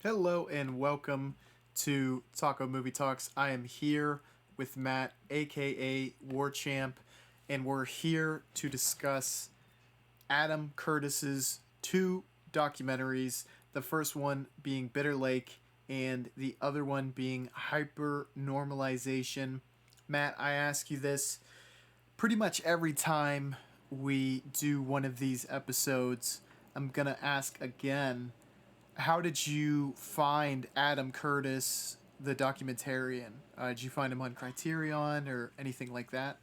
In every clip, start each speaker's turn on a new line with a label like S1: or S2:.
S1: Hello and welcome to Taco Movie Talks. I am here with Matt, aka War Champ, and we're here to discuss Adam Curtis's two documentaries. The first one being Bitter Lake, and the other one being Hyper Normalization. Matt, I ask you this pretty much every time we do one of these episodes. I'm gonna ask again, how did you find Adam Curtis, the documentarian? Did you find him on Criterion or anything like that?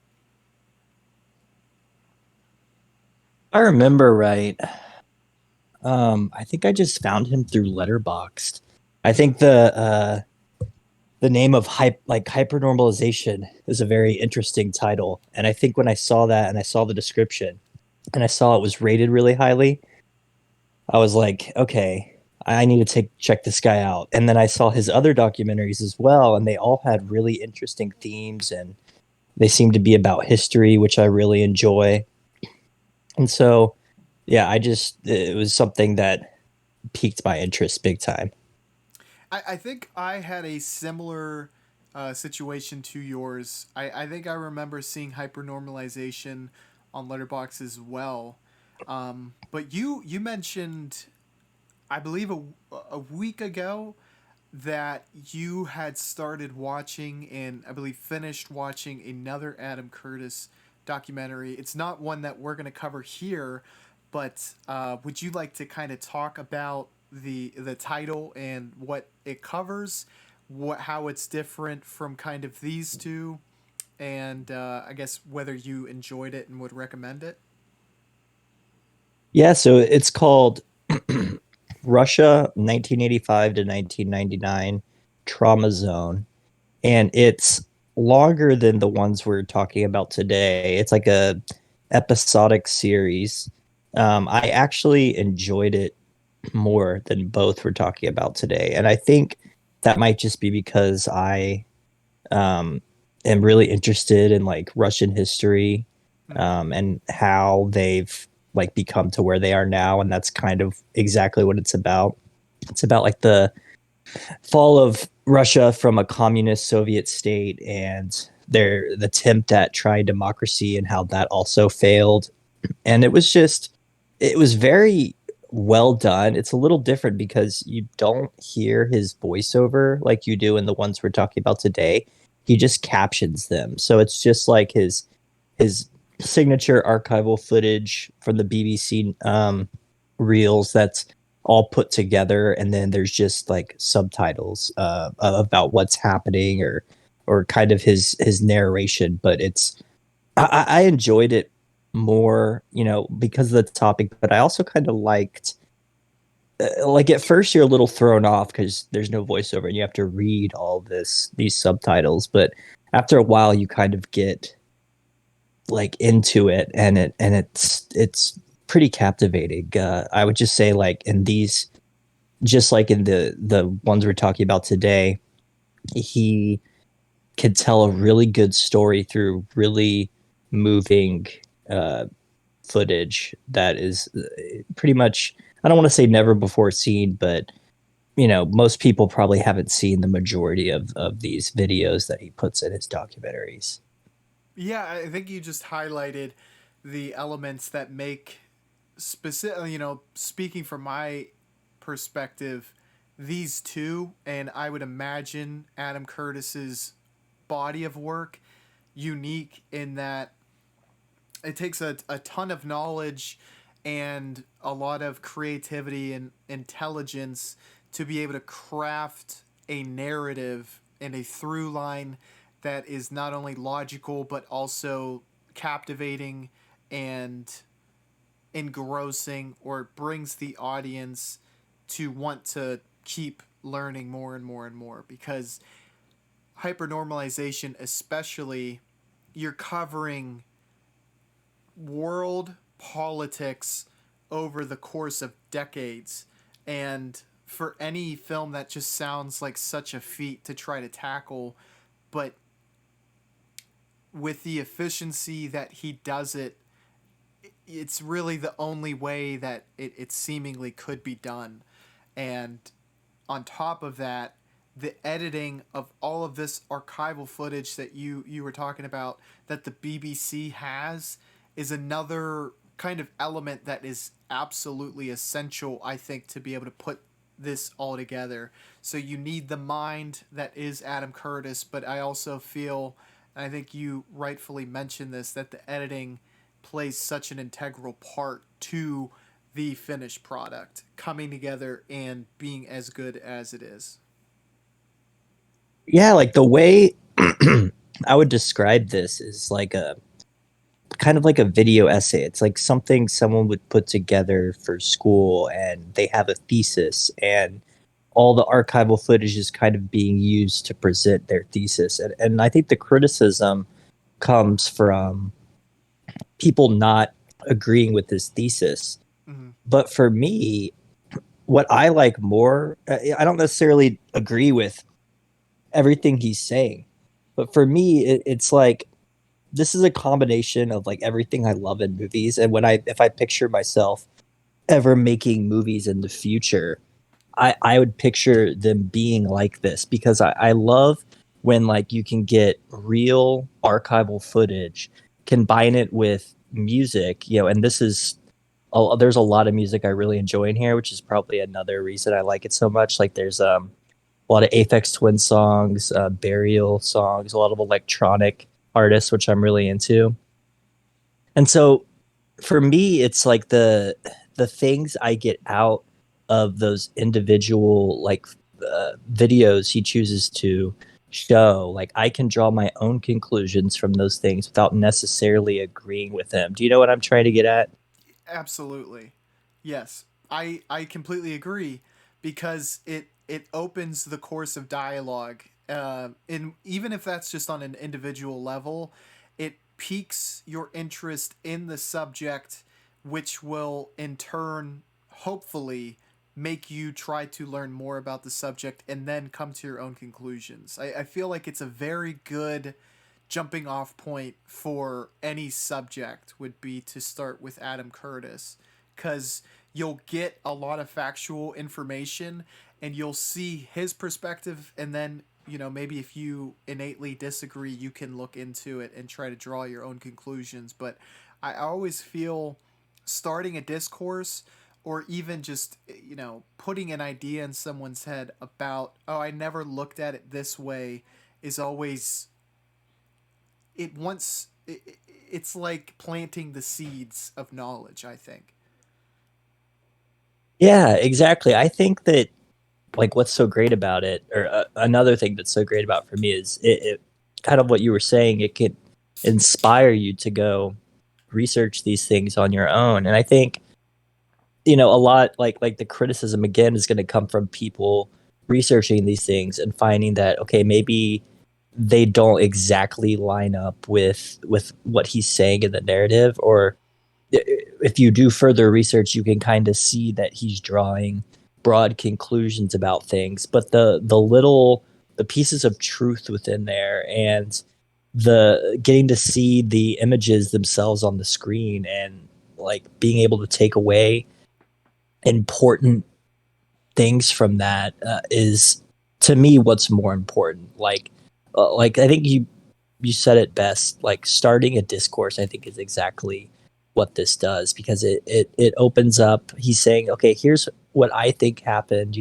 S2: I remember right. I think I just found him through Letterboxd. I think the name of hypernormalization is a very interesting title, and I think when I saw that and I saw the description and I saw it was rated really highly, I was like, okay, I need to take check this guy out. And then I saw his other documentaries as well, and they all had really interesting themes and they seemed to be about history, which I really enjoy. And so, yeah, it was something that piqued my interest big time.
S1: I think I had a similar situation to yours. I think I remember seeing hypernormalization on Letterbox as well. But you mentioned, I believe a week ago, that you had started watching and I believe finished watching another Adam Curtis documentary. It's not one that we're going to cover here, but would you like to kind of talk about the title and what it covers, what how it's different from kind of these two, and I guess whether you enjoyed it and would recommend it?
S2: Yeah, so it's called Russia 1985 to 1999 Trauma Zone, and it's longer than the ones we're talking about today. It's like a episodic series. I actually enjoyed it more than both we're talking about today, and I think that might just be because I um, am really interested in like Russian history,
S1: Hmm.
S2: and how they've like become to where they are now, and that's kind of exactly what it's about. It's about like the fall of Russia from a communist Soviet state and their the attempt at trying democracy and how that also failed. And it was very well done. It's a little different because you don't hear his voiceover like you do in the ones we're talking about today. He just captions them. So it's just like his signature archival footage from the BBC reels that's all put together, and then there's just like subtitles about what's happening or kind of his narration. But I enjoyed it more, because of the topic, but I also kind of liked, like at first you're a little thrown off because there's no voiceover and you have to read all these subtitles, but after a while you kind of get like into it, and it's pretty captivating. I would just say like in these, just like in the ones we're talking about today, he could tell a really good story through really moving uh, footage that is pretty much, I don't want to say never before seen, but most people probably haven't seen the majority of these videos that he puts in his documentaries.
S1: Yeah, I think you just highlighted the elements that make specific. Speaking from my perspective, these two, and I would imagine Adam Curtis's body of work, unique in that it takes a ton of knowledge and a lot of creativity and intelligence to be able to craft a narrative and a through line that is not only logical but also captivating and engrossing, or brings the audience to want to keep learning more and more and more, because hypernormalization, especially, you're covering world politics over the course of decades. And for any film that just sounds like such a feat to try to tackle, but with the efficiency that he does it, it's really the only way that it seemingly could be done. And on top of that, the editing of all of this archival footage that you were talking about that the BBC has is another kind of element that is absolutely essential, I think, to be able to put this all together. So you need the mind that is Adam Curtis, but I also feel, and I think you rightfully mentioned this, that the editing plays such an integral part to the finished product coming together and being as good as it is.
S2: Yeah, like the way I would describe this is like a kind of like a video essay. It's like something someone would put together for school and they have a thesis and all the archival footage is kind of being used to present their thesis. And I think the criticism comes from people not agreeing with this thesis.
S1: Mm-hmm.
S2: But for me, what I like more, I don't necessarily agree with everything he's saying, but for me, it's like this is a combination of like everything I love in movies. And if I picture myself ever making movies in the future, I would picture them being like this because I love when like you can get real archival footage, combine it with music, and this is there's a lot of music I really enjoy in here, which is probably another reason I like it so much. Like there's a lot of Aphex Twin songs, Burial songs, a lot of electronic artists, which I'm really into. And so for me, it's like the things I get out of those individual like videos he chooses to show. Like I can draw my own conclusions from those things without necessarily agreeing with him. Do you know what I'm trying to get at?
S1: Absolutely. Yes. I completely agree because it opens the course of dialogue. And even if that's just on an individual level, it piques your interest in the subject, which will in turn hopefully make you try to learn more about the subject and then come to your own conclusions. I feel like it's a very good jumping off point for any subject would be to start with Adam Curtis because you'll get a lot of factual information and you'll see his perspective, and then maybe if you innately disagree you can look into it and try to draw your own conclusions. But I always feel starting a discourse or even just putting an idea in someone's head about, oh, I never looked at it this way, is always, it's like planting the seeds of knowledge, I think.
S2: Yeah, exactly. I think that like what's so great about it, or another thing that's so great about for me is it kind of what you were saying. It could inspire you to go research these things on your own, and I think a lot like the criticism again is going to come from people researching these things and finding that okay maybe they don't exactly line up with what he's saying in the narrative, or if you do further research you can kind of see that he's drawing broad conclusions about things, but the pieces of truth within there and the getting to see the images themselves on the screen and like being able to take away important things from that is to me what's more important. Like I think you said it best. Like starting a discourse, I think is exactly what this does because it opens up. He's saying, okay, here's what I think happened.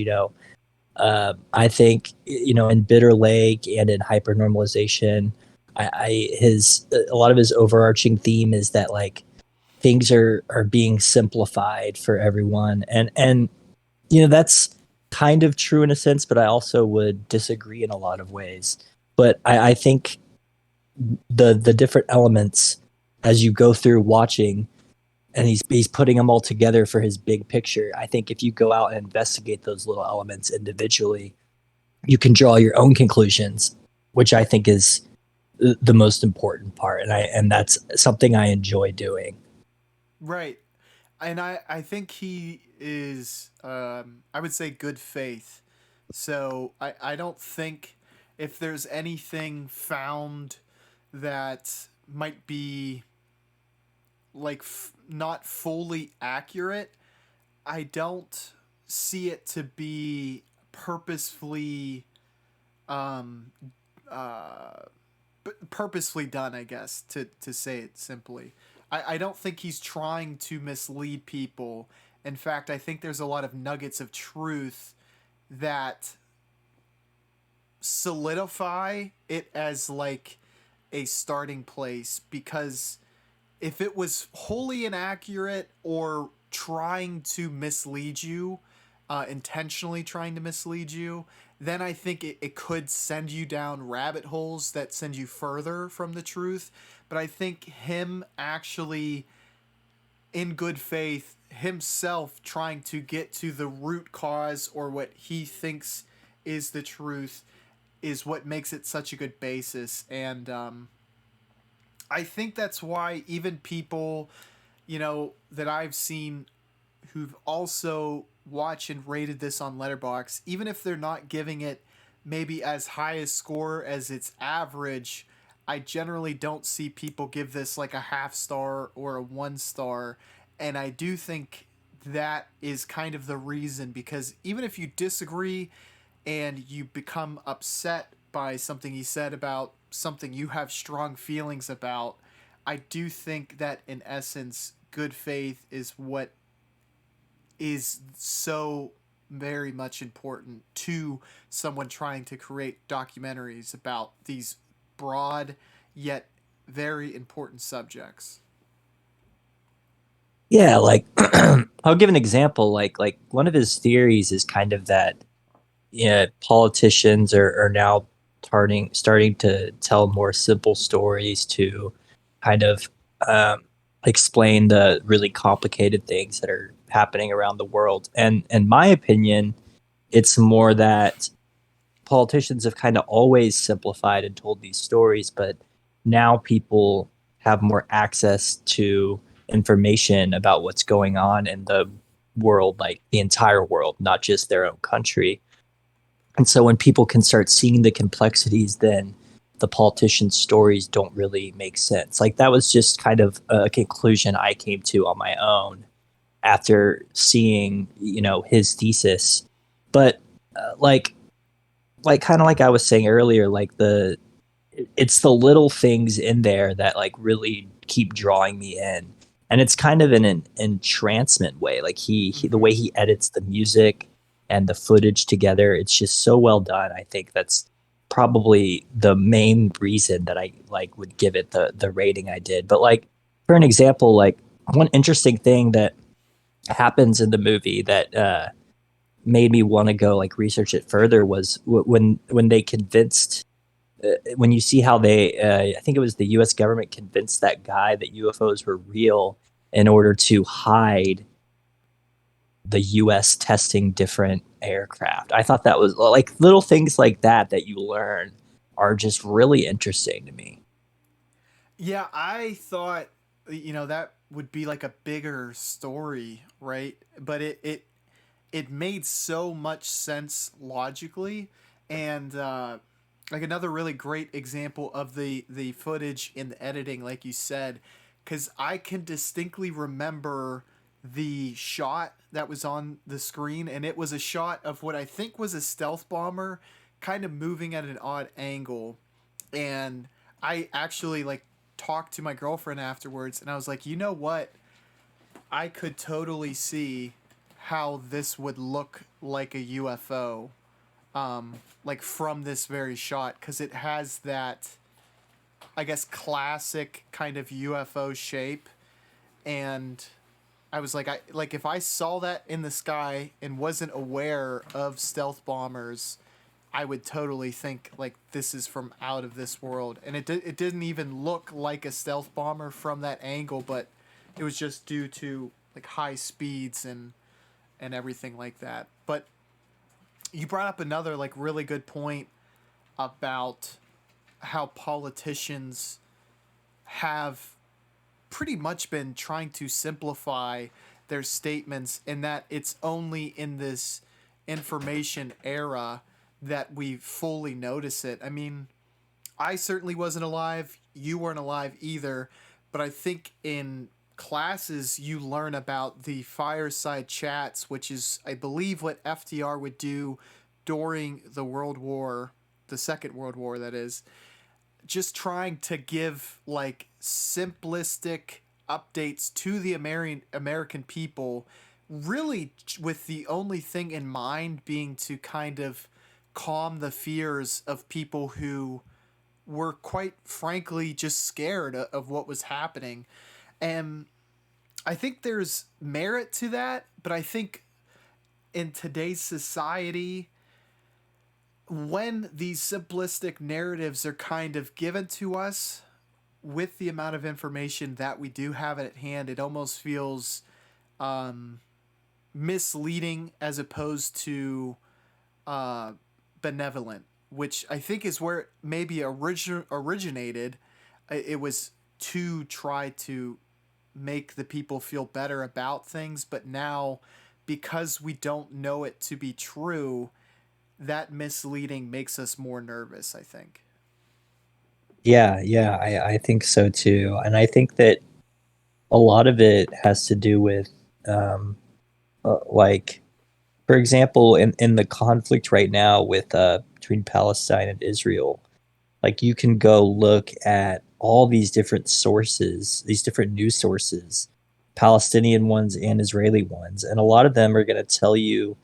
S2: I think in Bitter Lake and in Hypernormalization, I his a lot of his overarching theme is that like things are being simplified for everyone, and that's kind of true in a sense, but I also would disagree in a lot of ways. But I think the different elements as you go through watching and he's putting them all together for his big picture. I think if you go out and investigate those little elements individually, you can draw your own conclusions, which I think is the most important part. And that's something I enjoy doing.
S1: Right. And I think he is, I would say, good faith. So I don't think if there's anything found that might be like not fully accurate, I don't see it to be purposefully um purposefully done, I guess, to say it simply. I don't think he's trying to mislead people. In fact, I think there's a lot of nuggets of truth that solidify it as like a starting place, because if it was wholly inaccurate or trying to mislead you, intentionally trying to mislead you, then I think it could send you down rabbit holes that send you further from the truth. But I think him actually, in good faith, himself trying to get to the root cause or what he thinks is the truth is what makes it such a good basis. And I think that's why even people, that I've seen who've also watched and rated this on Letterboxd, even if they're not giving it maybe as high a score as its average, I generally don't see people give this like a half star or a 1 star. And I do think that is kind of the reason, because even if you disagree and you become upset by something he said about something you have strong feelings about, I do think that in essence, good faith is what is so very much important to someone trying to create documentaries about these broad yet very important subjects.
S2: Yeah, like I'll give an example. Like one of his theories is kind of that, yeah, politicians are now starting to tell more simple stories to kind of um, explain the really complicated things that are happening around the world. And in my opinion, it's more that politicians have kind of always simplified and told these stories, but now people have more access to information about what's going on in the world, like the entire world, not just their own country. And so when people can start seeing the complexities, then the politicians' stories don't really make sense. Like that was just kind of a conclusion I came to on my own after seeing, his thesis. But like kind of like I was saying earlier, like it's the little things in there that like really keep drawing me in. And it's kind of in an entrancement way. Like he the way
S1: Mm-hmm.
S2: he edits the music and the footage together, it's just so well done. I think that's probably the main reason that I like would give it the rating I did. But like for an example, like one interesting thing that happens in the movie that made me want to go like research it further was when they convinced when you see how they I think it was the US government convinced that guy that UFOs were real in order to hide the US testing different aircraft. I thought that was like little things like that you learn are just really interesting to me.
S1: Yeah, I thought that would be like a bigger story, right? But it made so much sense logically. And like another really great example of the footage in the editing, like you said, because I can distinctly remember the shot that was on the screen, and it was a shot of what I think was a stealth bomber kind of moving at an odd angle. And I actually like talked to my girlfriend afterwards, and I was like, you know what, I could totally see how this would look like a UFO, like from this very shot, because it has that, I guess, classic kind of UFO shape. And I was like, if I saw that in the sky and wasn't aware of stealth bombers, I would totally think like this is from out of this world. And it didn't even look like a stealth bomber from that angle, but it was just due to like high speeds and everything like that. But you brought up another like really good point about how politicians have pretty much been trying to simplify their statements, and that it's only in this information era that we fully notice it. I mean, I certainly wasn't alive. You weren't alive either. But I think in classes you learn about the fireside chats, which is, I believe, what FDR would do during the Second World War, that is, just trying to give like simplistic updates to the American people, really with the only thing in mind being to kind of calm the fears of people who were quite frankly just scared of what was happening. And I think there's merit to that, but I think in today's society, when these simplistic narratives are kind of given to us with the amount of information that we do have at hand, it almost feels um, misleading as opposed to uh, benevolent, which I think is where it maybe originated. It was to try to make the people feel better about things, but now because we don't know it to be true, that misleading makes us more nervous, I think.
S2: Yeah, yeah, I think so too. And I think that a lot of it has to do with, um, like, for example, in the conflict right now with between Palestine and Israel, like you can go look at all these different sources, these different news sources, Palestinian ones and Israeli ones, and a lot of them are going to tell you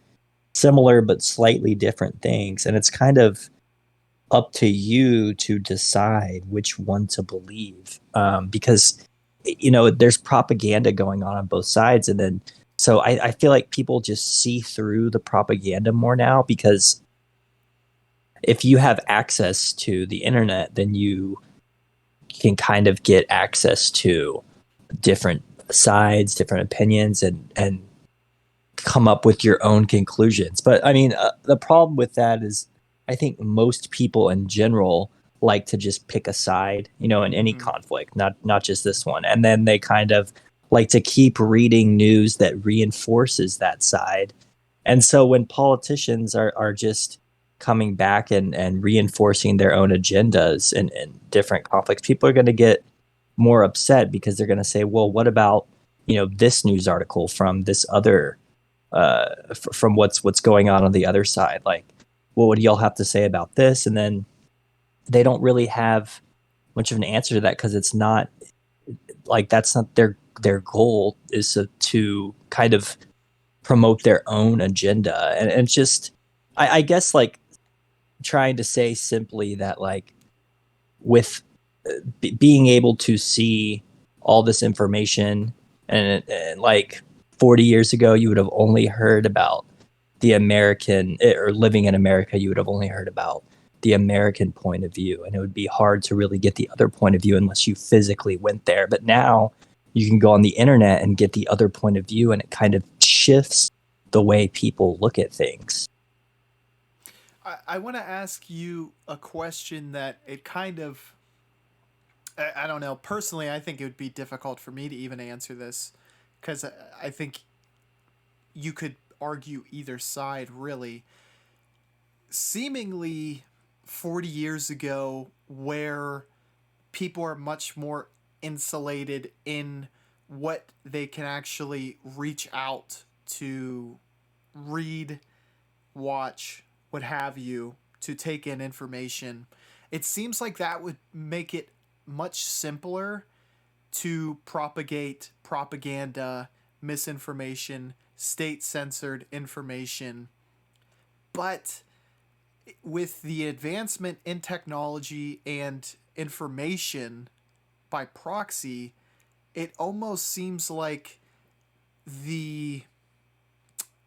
S2: similar but slightly different things, and it's kind of up to you to decide which one to believe, because there's propaganda going on both sides, and then so I feel like people just see through the propaganda more now because if you have access to the internet, then you can kind of get access to different sides, different opinions, and come up with your own conclusions. But I mean, the problem with that is, I think most people in general like to just pick a side, in any
S1: Mm-hmm.
S2: conflict, not just this one, and then they kind of like to keep reading news that reinforces that side. And so when politicians are just coming back and reinforcing their own agendas in different conflicts, people are going to get more upset because they're going to say, well, what about, this news article from this other, from what's going on the other side? Like, what would y'all have to say about this? And then they don't really have much of an answer to that because it's not like that's not their goal is to kind of promote their own agenda. And it's just, I guess, like trying to say simply that, like, with being able to see all this information, and like 40 years ago you would have only heard about the American, or living in America, you would have only heard about the American point of view, and it would be hard to really get the other point of view unless you physically went there. But now you can go on the internet and get the other point of view, and it kind of shifts the way people look at things.
S1: I want to ask you a question that it kind of, I don't know. Personally, I think it would be difficult for me to even answer this because I think you could argue either side, really. Seemingly 40 years ago, where people are much more insulated in what they can actually reach out to read, watch, what have you, to take in information. It seems like that would make it much simpler to propagate propaganda, misinformation, state censored information. But with the advancement in technology and information by proxy, it almost seems like the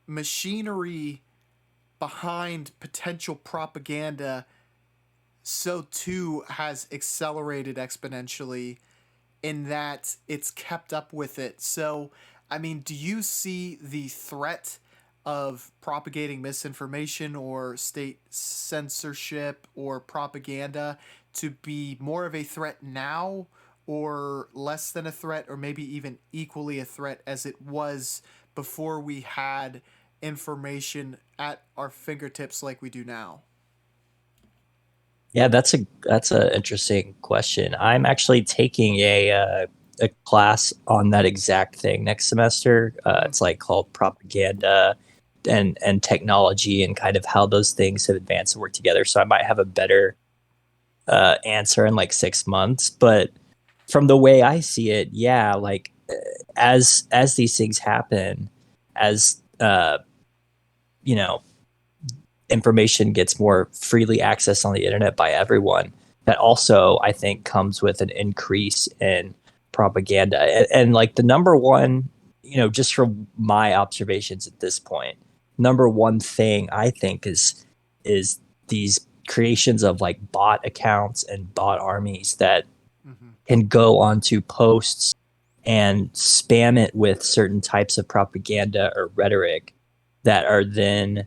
S1: machinery behind potential propaganda so too has accelerated exponentially in that it's kept up with it. So, I mean, do you see the threat of propagating misinformation or state censorship or propaganda to be more of a threat now, or less than a threat, or maybe even equally a threat as it was before we had information at our fingertips like we do now?
S2: Yeah, that's a interesting question. I'm actually taking a class on that exact thing next semester.
S1: Mm.
S2: It's like called propaganda and technology and kind of how those things have advanced and work together. So I might have a better answer in like 6 months. But from the way I see it, yeah, like as these things happen, as you know, information gets more freely accessed on the internet by everyone, that also I think comes with an increase in propaganda. And like the number one, just from my observations at this point, number one thing I think is these creations of like bot accounts and bot armies that
S1: Mm-hmm.
S2: can go onto posts and spam it with certain types of propaganda or rhetoric that are then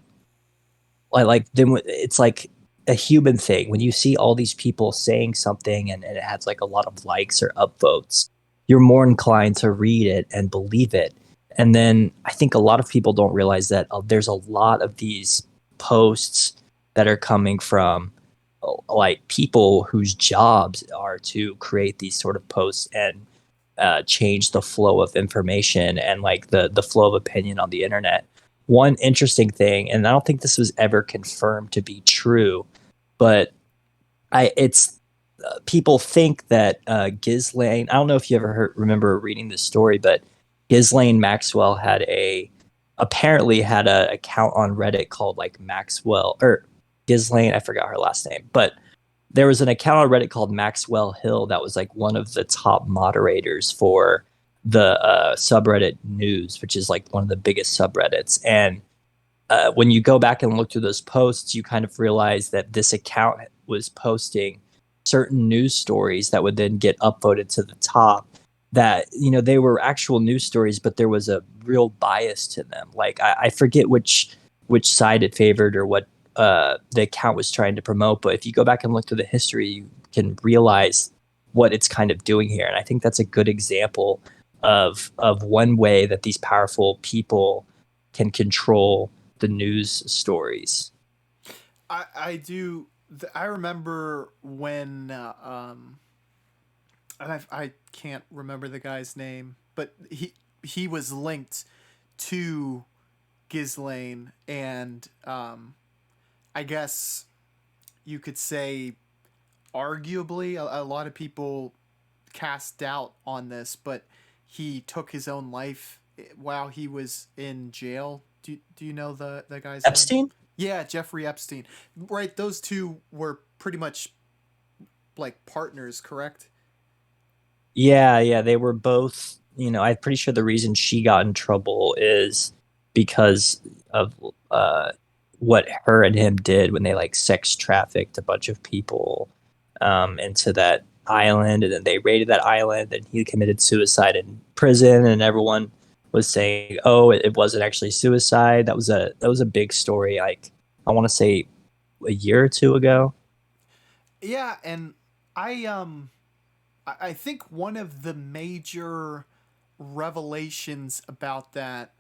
S2: then it's like a human thing. When you see all these people saying something and it has like a lot of likes or upvotes, you're more inclined to read it and believe it. And then I think a lot of people don't realize that there's a lot of these posts that are coming from like people whose jobs are to create these sort of posts and change the flow of information and like the flow of opinion on the internet. One interesting thing, and I don't think this was ever confirmed to be true, but it's people think that Ghislaine. I don't know if you ever remember reading this story, but Ghislaine Maxwell apparently had a account on Reddit called like Maxwell or Ghislaine. I forgot her last name, but there was an account on Reddit called Maxwell Hill that was like one of the top moderators for the subreddit news, which is like one of the biggest subreddits. And when you go back and look through those posts, you kind of realize that this account was posting certain news stories that would then get upvoted to the top. That they were actual news stories, but there was a real bias to them. Like I forget which side it favored or what the account was trying to promote. But if you go back and look through the history, you can realize what it's kind of doing here. And I think that's a good example of one way that these powerful people can control the news stories.
S1: I do. I remember when, and I can't remember the guy's name, but he was linked to Ghislaine, and I guess you could say, arguably, a lot of people cast doubt on this, but he took his own life while he was in jail. Do you know the guy's name?
S2: Epstein?
S1: Yeah, Jeffrey Epstein. Right, those two were pretty much like partners, correct?
S2: Yeah, they were both. I'm pretty sure the reason she got in trouble is because of what her and him did when they like sex trafficked a bunch of people into that island, and then they raided that island, and he committed suicide in prison, and everyone was saying, "Oh, it wasn't actually suicide." That was a big story. Like I want to say a year or two ago.
S1: Yeah, and I think one of the major revelations about that,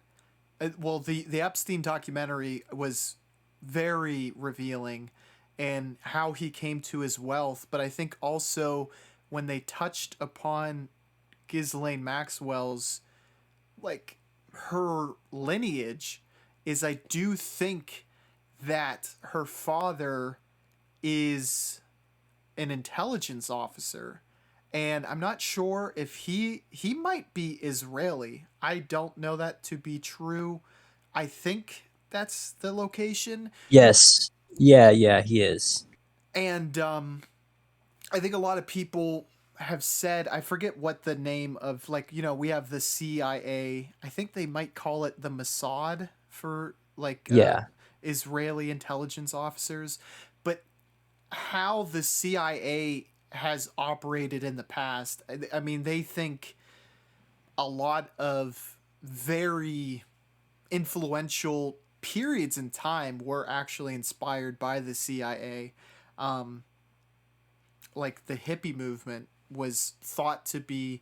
S1: well, the Epstein documentary was very revealing and how he came to his wealth, but I think also when they touched upon Ghislaine Maxwell's, like, her lineage, is I do think that her father is an intelligence officer, and I'm not sure if he might be Israeli. I don't know that to be true. I think that's the location.
S2: Yes. Yeah, he is.
S1: And I think a lot of people have said, I forget what the name of, like, we have the CIA. I think they might call it the Mossad for like
S2: Yeah.
S1: Israeli intelligence officers, but how the CIA has operated in the past, I mean, they think a lot of very influential periods in time were actually inspired by the CIA. Um, like the hippie movement was thought to be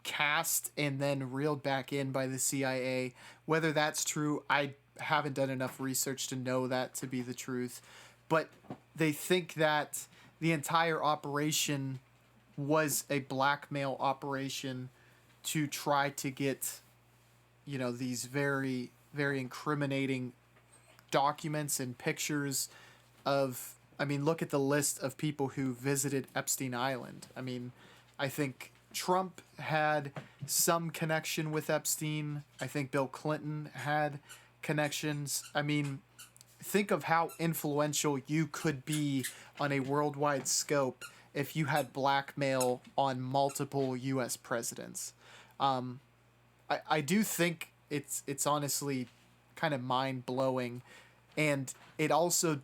S1: cast and then reeled back in by the CIA. Whether that's true, I haven't done enough research to know that to be the truth. But they think that the entire operation was a blackmail operation to try to get, these very very incriminating documents and pictures of, I mean, look at the list of people who visited Epstein Island. I mean, I think Trump had some connection with Epstein. I think Bill Clinton had connections. I mean, think of how influential you could be on a worldwide scope if you had blackmail on multiple U.S. presidents. I do think it's honestly kind of mind blowing, and it also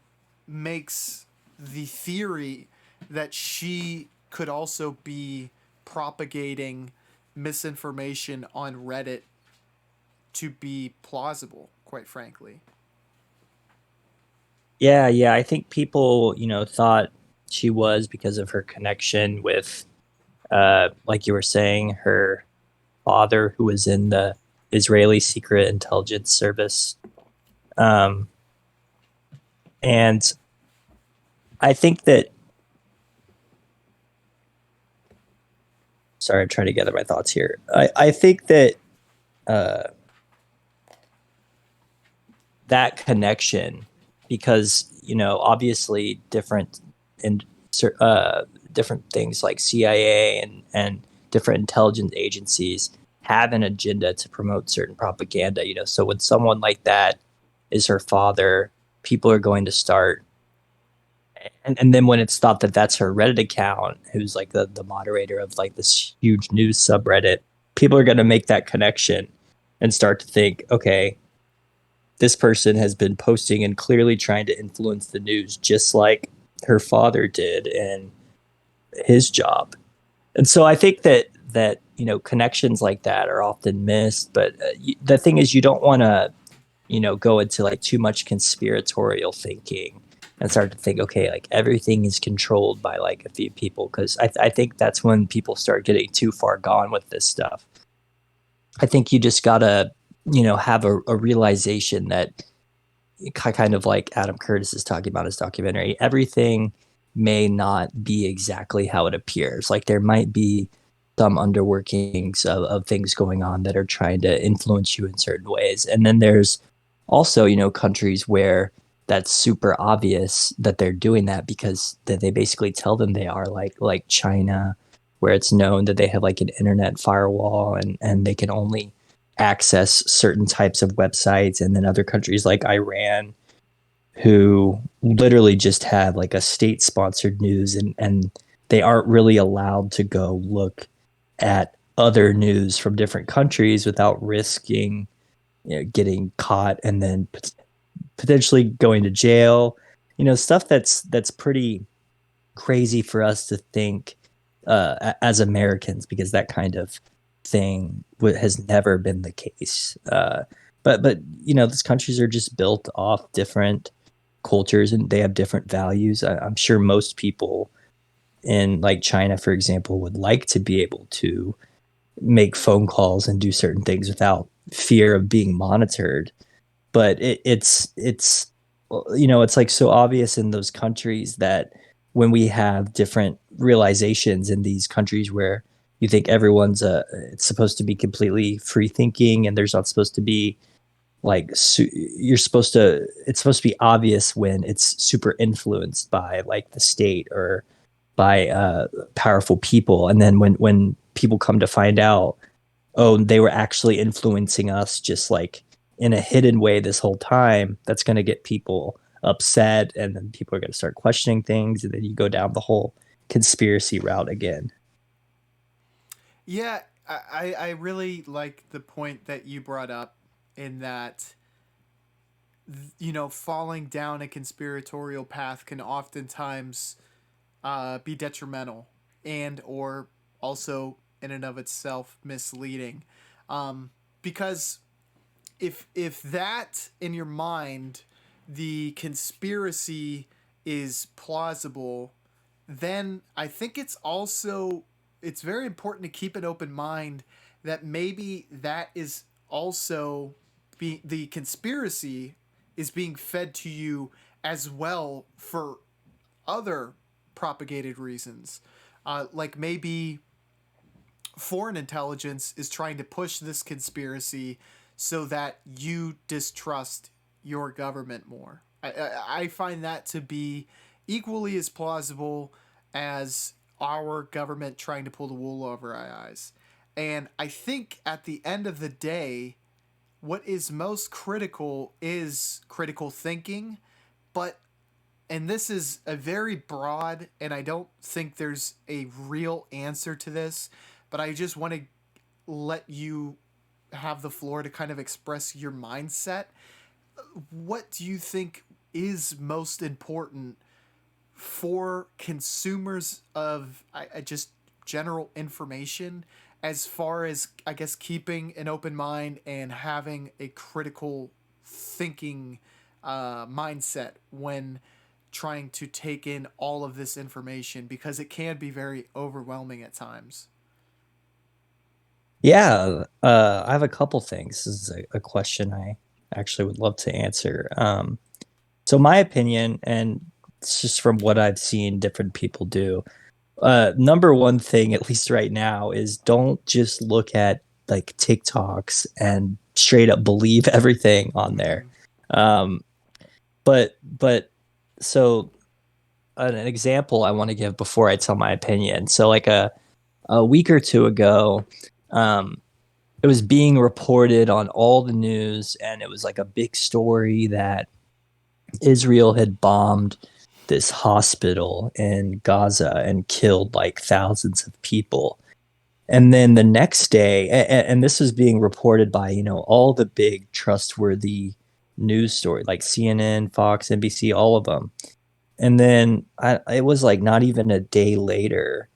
S1: makes the theory that she could also be propagating misinformation on Reddit to be plausible, quite frankly.
S2: Yeah, yeah. I think people, thought she was because of her connection with, like you were saying, her father, who was in the Israeli Secret Intelligence Service. Um, and I think that, sorry, I'm trying to gather my thoughts here. I think that uh, that connection, because, obviously and different things like CIA and different intelligence agencies have an agenda to promote certain propaganda. So when someone like that is her father, people are going to start, and then when it's thought that that's her Reddit account, who's like the moderator of like this huge news subreddit, people are going to make that connection and start to think, okay, this person has been posting and clearly trying to influence the news just like her father did in his job. And so I think that connections like that are often missed, but the thing is, you don't want to go into like too much conspiratorial thinking and start to think, okay, like everything is controlled by like a few people, because I think that's when people start getting too far gone with this stuff. I think you just gotta have a realization that, kind of like Adam Curtis is talking about his documentary, everything may not be exactly how it appears. Like there might be some underworkings of things going on that are trying to influence you in certain ways. And then there's also, countries where that's super obvious that they're doing that because that they basically tell them they are, like China, where it's known that they have like an internet firewall and they can only access certain types of websites. And then other countries like Iran, who literally just have like a state sponsored news, and they aren't really allowed to go look at other news from different countries without risking getting caught and then potentially going to jail. Stuff that's pretty crazy for us to think as Americans, because that kind of thing has never been the case. But these countries are just built off different cultures and they have different values. I'm sure most people in like China, for example, would like to be able to make phone calls and do certain things without fear of being monitored. But it's like so obvious in those countries that when we have different realizations in these countries where you think everyone's it's supposed to be completely free thinking and there's not supposed to be like you're supposed to it's supposed to be obvious when it's super influenced by like the state or by powerful people, and then when people come to find out, oh, they were actually influencing us just like in a hidden way this whole time, that's going to get people upset, and then people are going to start questioning things, and then you go down the whole conspiracy route again.
S1: Yeah, I really like the point that you brought up in that, falling down a conspiratorial path can oftentimes be detrimental and or also in and of itself misleading, because if that in your mind the conspiracy is plausible, then I think it's very important to keep an open mind that maybe that is also the conspiracy is being fed to you as well for other propagated reasons. Like maybe foreign intelligence is trying to push this conspiracy so that you distrust your government more. I find that to be equally as plausible as our government trying to pull the wool over our eyes. And I think at the end of the day, what is most critical is critical thinking, but and this is a very broad, and I don't think there's a real answer to this, but I just want to let you have the floor to kind of express your mindset. What do you think is most important for consumers of just general information, as far as, I guess, keeping an open mind and having a critical thinking mindset when trying to take in all of this information, because it can be very overwhelming at times?
S2: Yeah, I have a couple things. This is a question I actually would love to answer. So my opinion, and it's just from what I've seen different people do. Number one thing, at least right now, is don't just look at like TikToks and straight up believe everything on there.
S1: Mm-hmm.
S2: Um, but so an example I want to give before I tell my opinion. So like a week or two ago, um, it was being reported on all the news, and it was like a big story that Israel had bombed this hospital in Gaza and killed like thousands of people. And then the next day, and this was being reported by, all the big trustworthy news story like CNN, Fox, NBC, all of them. And then it was like not even a day later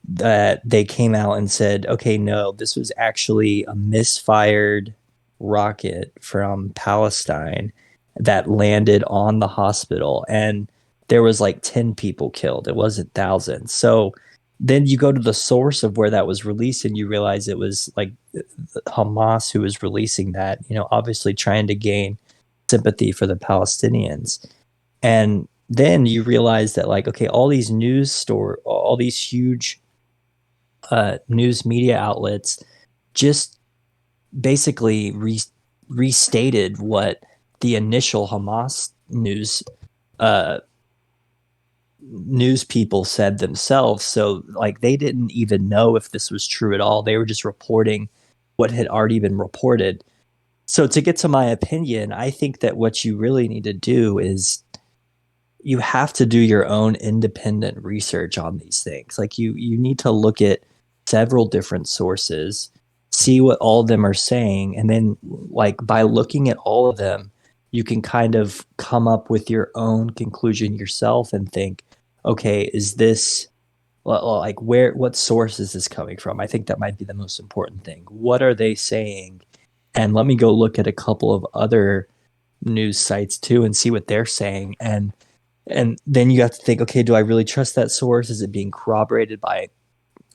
S2: that they came out and said, okay, no, this was actually a misfired rocket from Palestine that landed on the hospital. And there was like 10 people killed. It wasn't thousands. So then you go to the source of where that was released and you realize it was like Hamas who was releasing that, obviously trying to gain sympathy for the Palestinians. And then you realize that, like, okay, all these huge news media outlets just basically restated what the initial Hamas uh, news people said themselves. So like they didn't even know if this was true at all. They were just reporting what had already been reported. So to get to my opinion, I think that what you really need to do is you have to do your own independent research on these things. Like you need to look at several different sources, see what all of them are saying, and then like by looking at all of them, you can kind of come up with your own conclusion yourself and think, okay, is this like what source is this coming from? I think that might be the most important thing. What are they saying? And let me go look at a couple of other news sites too and see what they're saying. And then you have to think, okay, do I really trust that source? Is it being corroborated by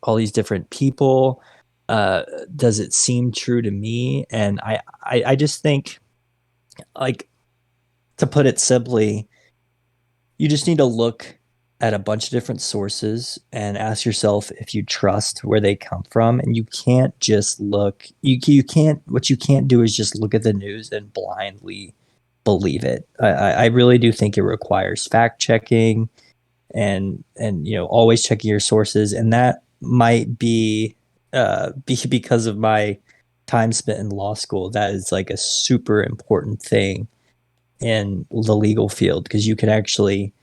S2: all these different people? Uh, does it seem true to me? And I just think, like, to put it simply, you just need to look at a bunch of different sources and ask yourself if you trust where they come from. And you can't just look, you can't, what you can't do is just look at the news and blindly believe it. I really do think it requires fact checking and always checking your sources, and that might be because of my time spent in law school. That is like a super important thing in the legal field because you can actually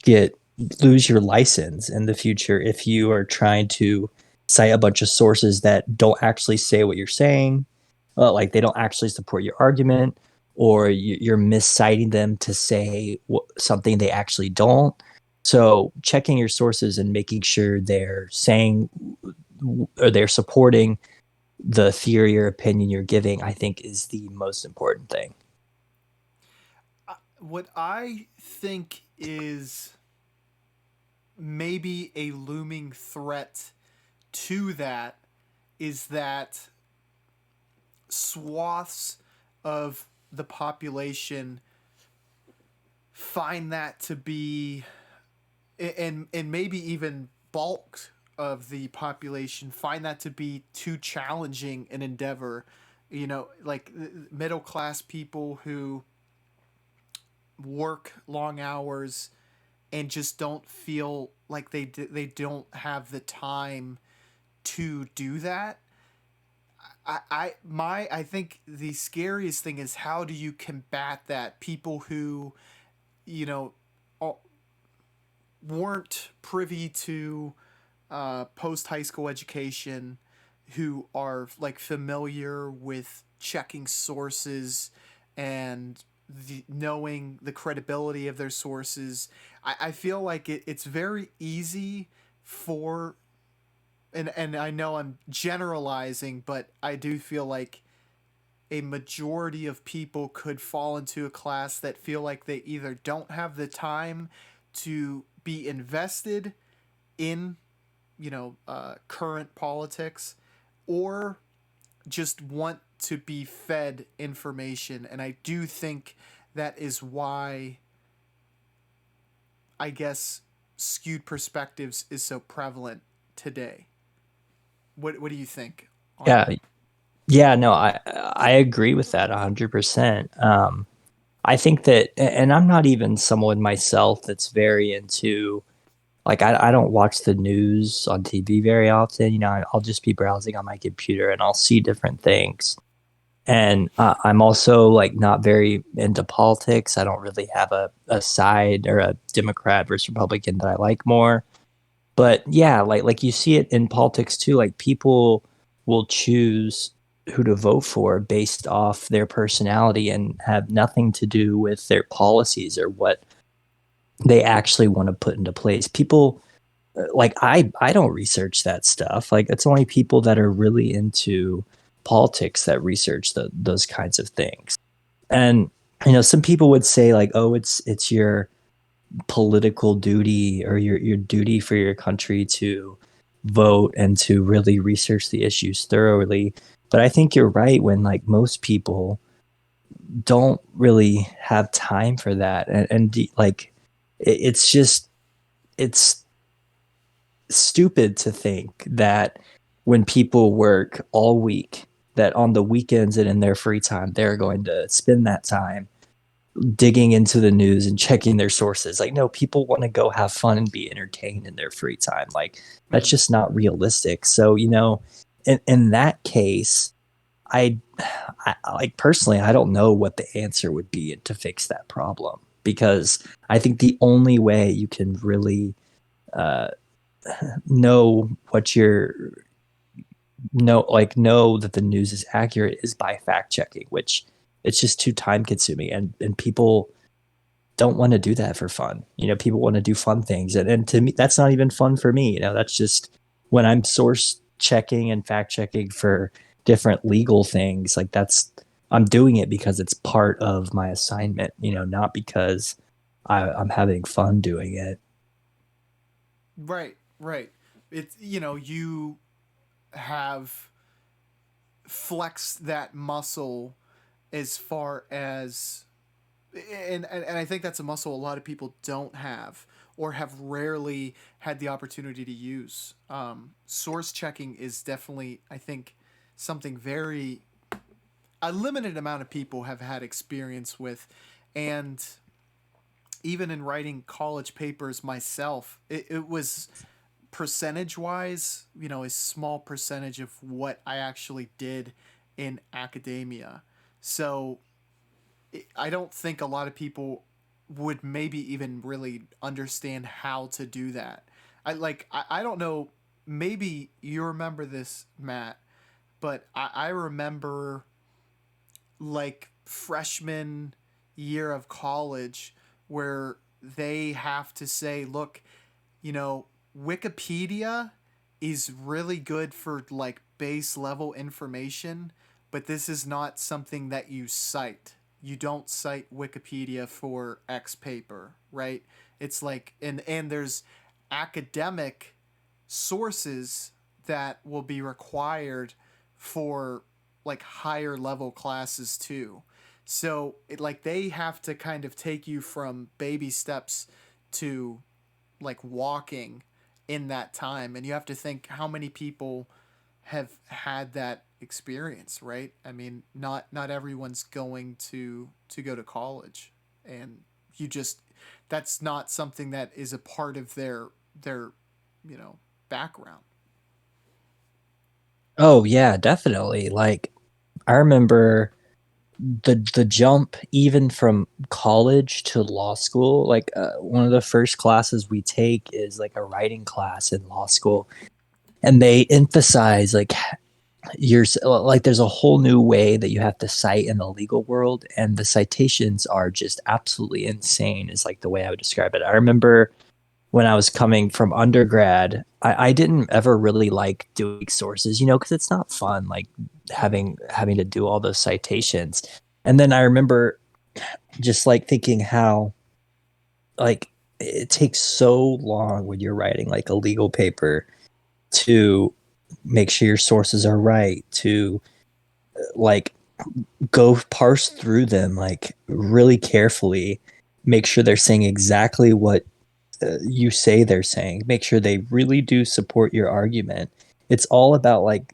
S2: get lose your license in the future if you are trying to cite a bunch of sources that don't actually say what you're saying, like they don't actually support your argument, or you're misciting them to say something they actually don't. So checking your sources and making sure they're saying or they're supporting the theory or opinion you're giving, I think is the most important thing.
S1: What I think is maybe a looming threat to that is that swaths of the population find that to be, and maybe even bulk of the population find that to be too challenging an endeavor, like middle class people who work long hours and just don't feel like they don't have the time to do that. I think the scariest thing is how do you combat that? People who, you know, weren't privy to post high school education, who are like familiar with checking sources and knowing the credibility of their sources. I feel like it's very easy for, and I know I'm generalizing, but I do feel like a majority of people could fall into a class that feel like they either don't have the time to be invested in, current politics, or just want to be fed information. And I do think that is why, I guess, skewed perspectives is so prevalent today. What do you think on
S2: Yeah,
S1: that?
S2: yeah, no, I agree with that 100%. I think that, and I'm not even someone myself that's very into, like, I don't watch the news on TV very often. I'll just be browsing on my computer and I'll see different things. And I'm also like not very into politics. I don't really have a side or a Democrat versus Republican that I like more. But yeah, like you see it in politics too. Like people will choose who to vote for based off their personality and have nothing to do with their policies or what they actually want to put into place. People like I don't research that stuff. Like it's only people that are really into politics that research those kinds of things. And some people would say like, oh, it's your political duty or your duty for your country to vote and to really research the issues thoroughly. But I think you're right when like most people don't really have time for that. And like it's just it's stupid to think that when people work all week, that on the weekends and in their free time, they're going to spend that time digging into the news and checking their sources. Like, no, people want to go have fun and be entertained in their free time. Like, that's
S1: Mm.
S2: just not realistic. So, in that case, I, I like personally, I don't know what the answer would be to fix that problem because I think the only way you can really uh, know what you're know that the news is accurate is by fact checking, which it's just too time consuming and people don't want to do that for fun. People want to do fun things. And to me, that's not even fun for me. That's just when I'm source checking and fact checking for different legal things, like I'm doing it because it's part of my assignment, not because I'm having fun doing it.
S1: Right, right. It's, you have flexed that muscle as far as, and I think that's a muscle a lot of people don't have or have rarely had the opportunity to use. Source checking is definitely, I think, something very a limited amount of people have had experience with, and even in writing college papers myself, it was percentage wise, a small percentage of what I actually did in academia. So I don't think a lot of people would maybe even really understand how to do that. I don't know, maybe you remember this, Matt, but I remember like freshman year of college where they have to say, look, Wikipedia is really good for like base level information, but this is not something that you cite. You don't cite Wikipedia for X paper, right? It's like, and there's academic sources that will be required for like higher level classes too. So like they have to kind of take you from baby steps to like walking in that time, and you have to think how many people have had that experience, right? I mean, not everyone's going to go to college, and you just that's not something that is a part of their you know background.
S2: Oh yeah, definitely. Like I remember the jump even from college to law school. Like one of the first classes we take is like a writing class in law school, and they emphasize like you're like there's a whole new way that you have to cite in the legal world, and the citations are just absolutely insane is like the way I would describe it. I remember when I was coming from undergrad, I didn't ever really like doing sources, you know, because it's not fun like
S1: Mm-hmm.
S2: having to do all those citations. And then I remember just like thinking how like it takes so long when you're writing like a legal paper to make sure your sources are right, to like go parse through them like really carefully, make sure they're saying exactly what you say they're saying, make sure they really do support your argument. It's all about like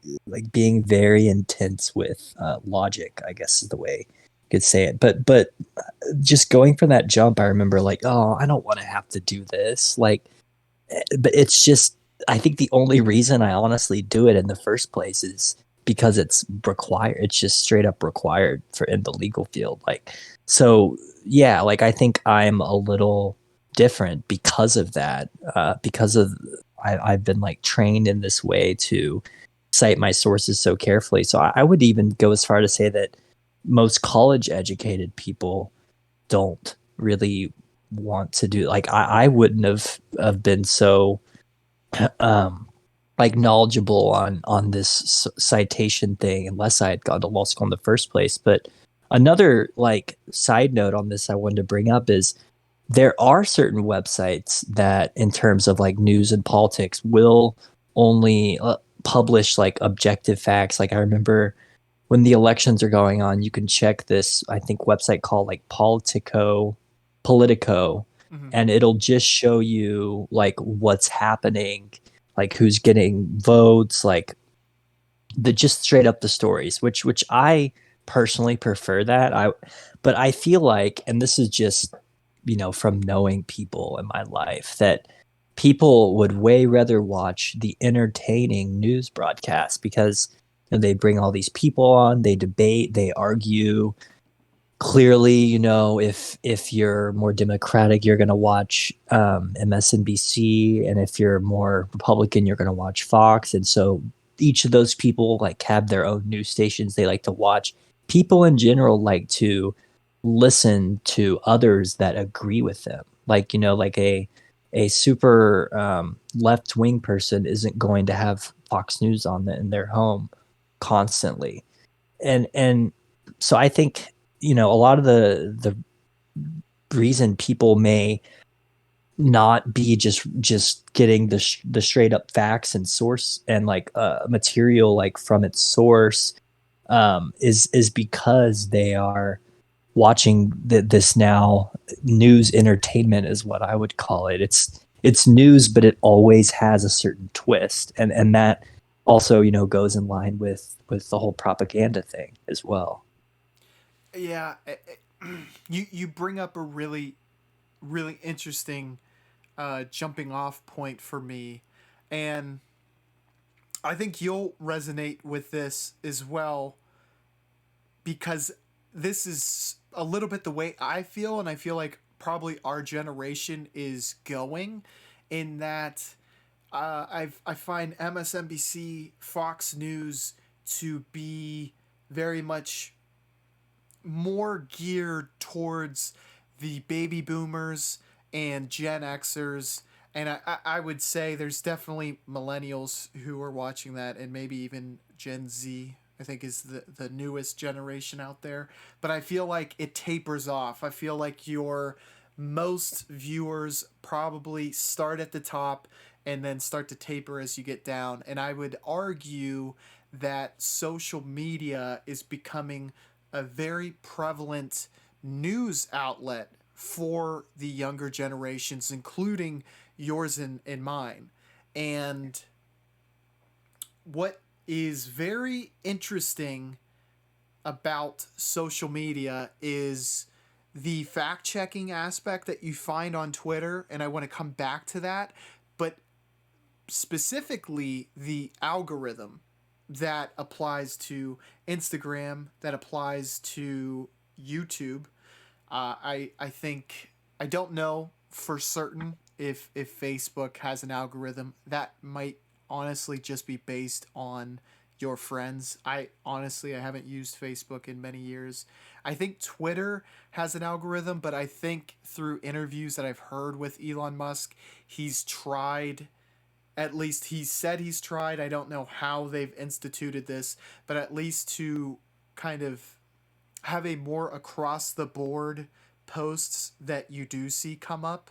S2: being very intense with logic, I guess is the way you could say it. But just going from that jump, I remember like, oh, I don't want to have to do this. Like, but it's just, I think the only reason I honestly do it in the first place is because it's required. It's just straight up required for in the legal field. Like, so yeah, like I think I'm a little different because of that. Because of I've been like trained in this way to cite my sources so carefully. So I would even go as far to say that most college educated people don't really want to do like I wouldn't have been so um like knowledgeable on this citation thing unless I had gone to law school in the first place. But another like side note on this I wanted to bring up is there are certain websites that in terms of like news and politics will only publish like objective facts. Like I remember when the elections are going on, you can check this, I think, website called like Politico,
S1: Mm-hmm.
S2: and it'll just show you like what's happening, like who's getting votes, like the just straight up the stories, which I personally prefer that. But I feel like, and this is just, you know, from knowing people in my life, that people would way rather watch the entertaining news broadcast because you know, they bring all these people on, they debate, they argue. Clearly, you know, if you're more Democratic, you're going to watch MSNBC, and if you're more Republican, you're going to watch Fox. And so each of those people like have their own news stations they like to watch. People in general like to listen to others that agree with them. Like, you know, like a super left wing person isn't going to have Fox News on in their home constantly. And so I think, you know, a lot of the reason people may not be just getting the straight up facts and source and like material like from its source is because they are watching this now news entertainment is what I would call it. It's news, but it always has a certain twist, and that also, you know, goes in line with the whole propaganda thing as well.
S1: Yeah, you bring up a really interesting jumping off point for me, and I think you'll resonate with this as well because this is a little bit the way I feel, and I feel like probably our generation is going in that I find MSNBC, Fox News to be very much more geared towards the baby boomers and Gen Xers. And I would say there's definitely millennials who are watching that, and maybe even Gen Z, I think, is the newest generation out there. But I feel like it tapers off. I feel like your most viewers probably start at the top and then start to taper as you get down. And I would argue that social media is becoming a very prevalent news outlet for the younger generations, including yours and mine. And what is very interesting about social media is the fact checking aspect that you find on Twitter, and I want to come back to that, but specifically the algorithm that applies to Instagram, that applies to YouTube. I think I don't know for certain if Facebook has an algorithm that might honestly just be based on your friends. I haven't used Facebook in many years. I think Twitter has an algorithm, but I think through interviews that I've heard with Elon Musk, he's tried, at least he said he's tried. I don't know how they've instituted this, but at least to kind of have a more across the board posts that you do see come up,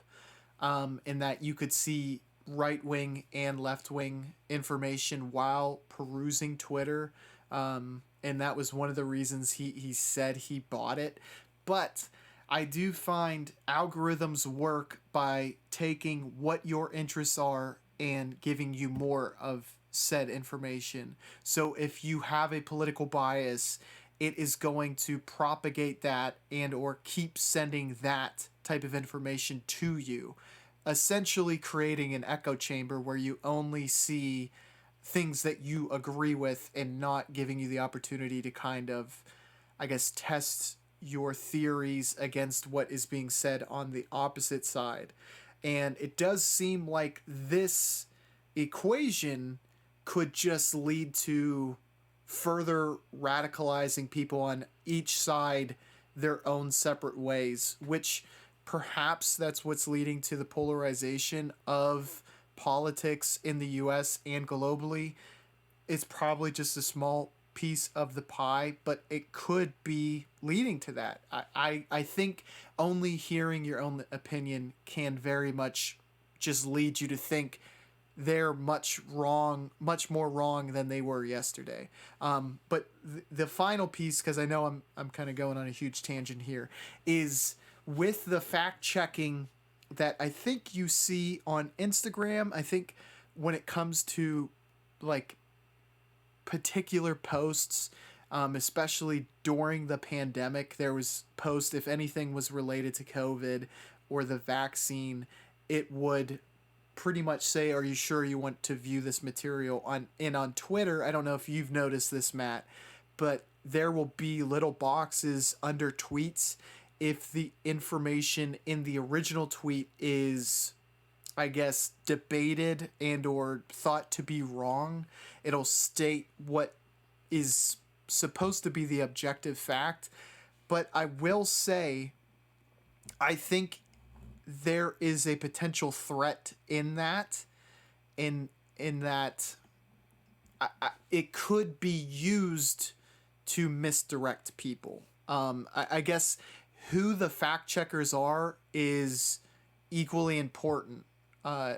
S1: in that you could see right wing and left wing information while perusing Twitter. And that was one of the reasons he said he bought it. But I do find algorithms work by taking what your interests are and giving you more of said information. So if you have a political bias, it is going to propagate that and or keep sending that type of information to you, essentially creating an echo chamber where you only see things that you agree with and not giving you the opportunity to kind of, I guess, test your theories against what is being said on the opposite side. And it does seem like this equation could just lead to further radicalizing people on each side their own separate ways, which perhaps that's what's leading to the polarization of politics in the US and globally. It's probably just a small piece of the pie, but it could be leading to that. I think only hearing your own opinion can very much just lead you to think they're much more wrong than they were yesterday. But the final piece, because I know I'm kind of going on a huge tangent here, is with the fact checking that I think you see on Instagram. I think when it comes to like particular posts, especially during the pandemic, there was posts if anything was related to COVID or the vaccine, it would pretty much say, "Are you sure you want to view this material?" On Twitter, I don't know if you've noticed this, Matt, but there will be little boxes under tweets if the information in the original tweet is, I guess, debated and or thought to be wrong. It'll state what is supposed to be the objective fact. But I will say, I think there is a potential threat in that, in that it could be used to misdirect people. I guess who the fact checkers are is equally important, a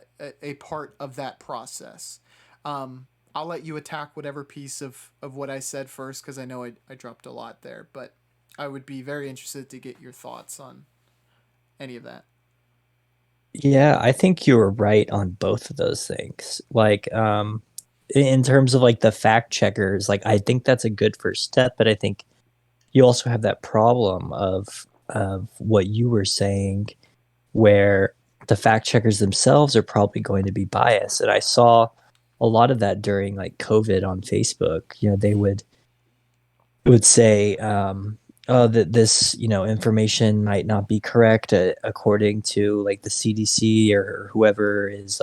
S1: part of that process. I'll let you attack whatever piece of what I said first because I know I dropped a lot there, but I would be very interested to get your thoughts on any of that.
S2: Yeah, I think you were right on both of those things. Like, in terms of like the fact checkers, like I think that's a good first step, but I think you also have that problem of what you were saying, where the fact checkers themselves are probably going to be biased. And I saw a lot of that during like COVID on Facebook. You know, they would say, that this, information might not be correct according to like the CDC or whoever is,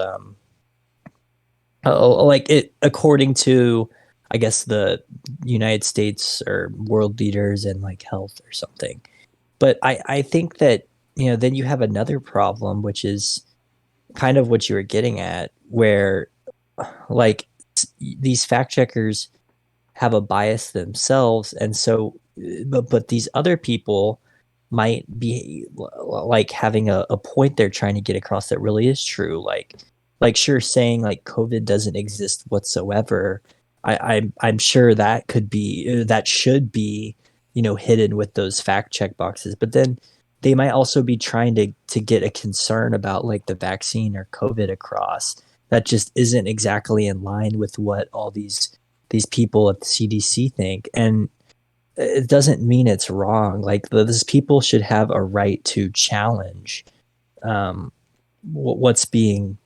S2: like it according to, I guess, the United States or world leaders in like health or something. But I think that, then you have another problem, which is kind of what you were getting at, where like these fact checkers have a bias themselves, and so but these other people might be like having a point they're trying to get across that really is true. Like sure, saying like COVID doesn't exist whatsoever. I'm sure that could be, that should be, hidden with those fact check boxes. But then they might also be trying to get a concern about like the vaccine or COVID across that just isn't exactly in line with what all these these people at the CDC think. And it doesn't mean it's wrong. Like these people should have a right to challenge what's being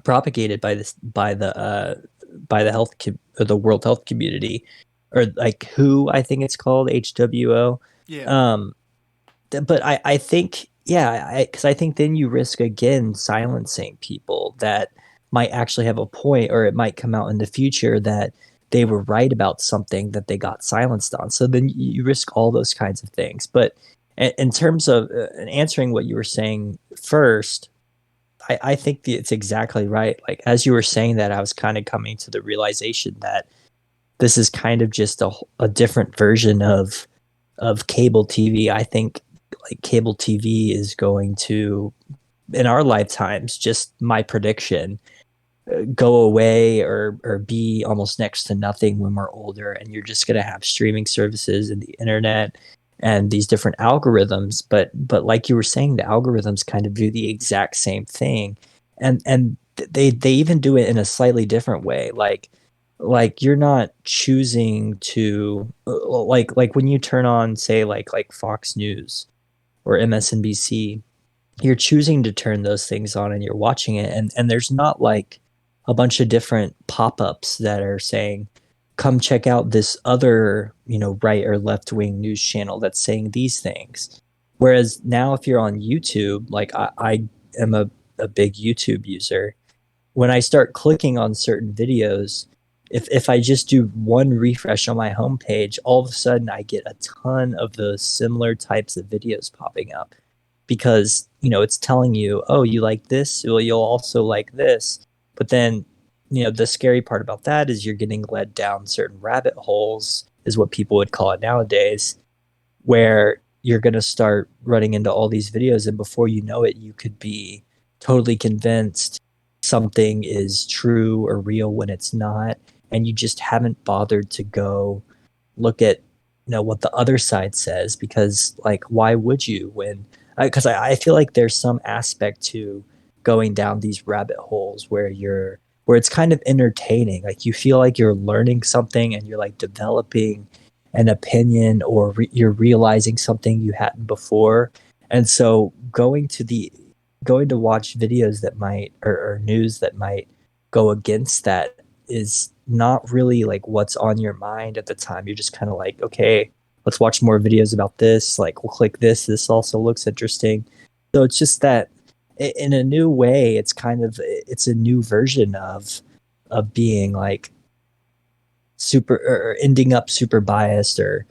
S2: propagated by this by the or the World Health Community, or like WHO, I think it's called, HWO.
S1: Yeah.
S2: But I think, yeah, because I think then you risk again silencing people that might actually have a point, or it might come out in the future that they were right about something that they got silenced on. So then you risk all those kinds of things. But in terms of answering what you were saying first, I think it's exactly right. Like as you were saying that, I was kind of coming to the realization that this is kind of just a different version of cable TV. I think like cable TV is going to, in our lifetimes, just my prediction, go away or be almost next to nothing when we're older, and you're just going to have streaming services and the internet and these different algorithms. But like you were saying, the algorithms kind of do the exact same thing, and they even do it in a slightly different way. Like you're not choosing to like when you turn on, say, like Fox News or MSNBC, you're choosing to turn those things on and you're watching it, and there's not like a bunch of different pop-ups that are saying, come check out this other, right or left wing news channel that's saying these things. Whereas now if you're on YouTube, like I am a big YouTube user, when I start clicking on certain videos, if I just do one refresh on my homepage, all of a sudden I get a ton of those similar types of videos popping up, because it's telling you, oh, you like this, well, you'll also like this. But then the scary part about that is you're getting led down certain rabbit holes, is what people would call it nowadays, where you're going to start running into all these videos, and before you know it, you could be totally convinced something is true or real when it's not, and you just haven't bothered to go look at what the other side says, because like why would you, when because I feel like there's some aspect to going down these rabbit holes where it's kind of entertaining, like you feel like you're learning something and you're like developing an opinion, or you're realizing something you hadn't before. And so going to watch videos that might, or news that might go against that, is not really like what's on your mind at the time. You're just kind of like, okay, let's watch more videos about this. Like we'll click this. This also looks interesting. So it's just that in a new way, it's a new version of being like super, or ending up super biased, or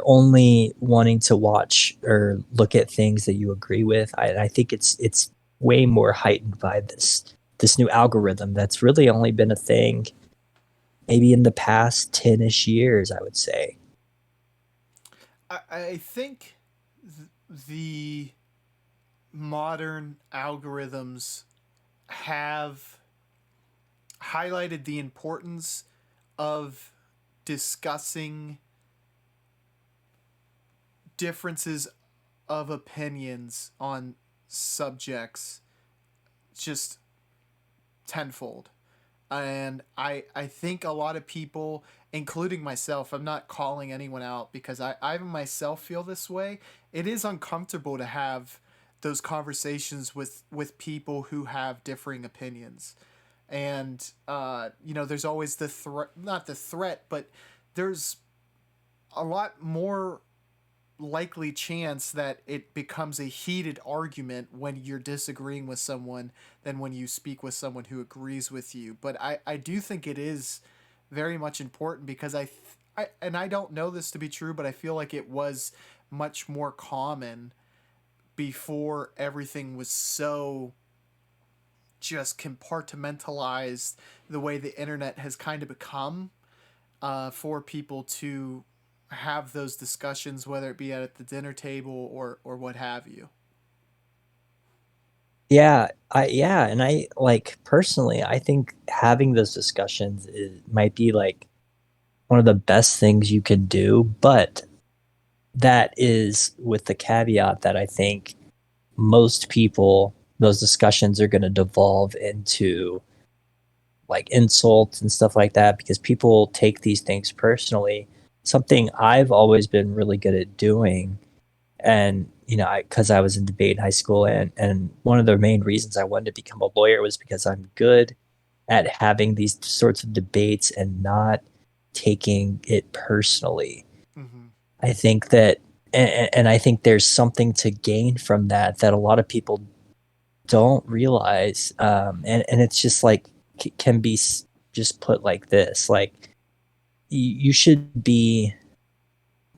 S2: only wanting to watch or look at things that you agree with. I think it's way more heightened by this new algorithm that's really only been a thing maybe in the past 10-ish years, I would say.
S1: I think the modern algorithms have highlighted the importance of discussing differences of opinions on subjects just tenfold. And I think a lot of people, including myself, I'm not calling anyone out because I myself feel this way. It is uncomfortable to have those conversations with people who have differing opinions. And, there's always the threat, not the threat, but there's a lot more likely chance that it becomes a heated argument when you're disagreeing with someone than when you speak with someone who agrees with you. But I do think it is very much important because and I don't know this to be true, but I feel like it was much more common before everything was so just compartmentalized the way the internet has kind of become, for people to have those discussions, whether it be at the dinner table or what have you.
S2: Yeah, and I like personally, I think having those discussions might be like one of the best things you could do, but that is with the caveat that I think most people, those discussions are going to devolve into like insults and stuff like that because people take these things personally. Something I've always been really good at doing, and because I was in debate in high school, and one of the main reasons I wanted to become a lawyer was because I'm good at having these sorts of debates and not taking it personally.
S1: Mm-hmm.
S2: I think that, and I think there's something to gain from that that a lot of people don't realize. And it's just like, can be just put like this, like you should be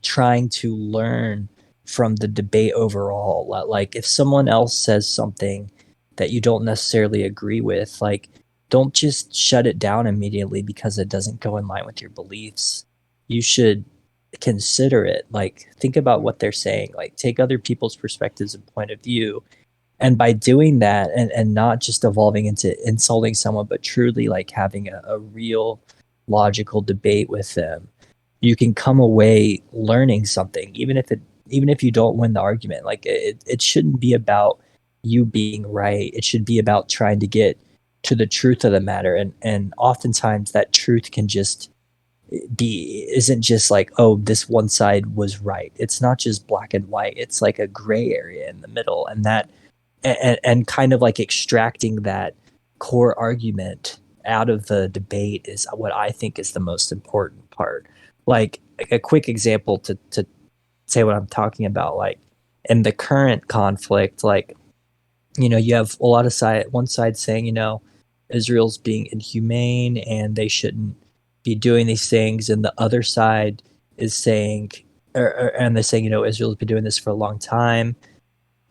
S2: trying to learn from the debate overall. Like if someone else says something that you don't necessarily agree with, like don't just shut it down immediately because it doesn't go in line with your beliefs. You should consider it. Like think about what they're saying. Like take other people's perspectives and point of view. And by doing that and not just evolving into insulting someone, but truly like having a real logical debate with them, you can come away learning something, even if you don't win the argument. Like it shouldn't be about you being right. It should be about trying to get to the truth of the matter. And oftentimes that truth can just be isn't just like, oh, this one side was right. It's not just black and white. It's like a gray area in the middle. And kind of like extracting that core argument out of the debate is what I think is the most important part. Like a quick example to say what I'm talking about, like in the current conflict, like, you have a lot of one side saying, Israel's being inhumane and they shouldn't be doing these things. And the other side is saying, and they're saying, Israel's been doing this for a long time.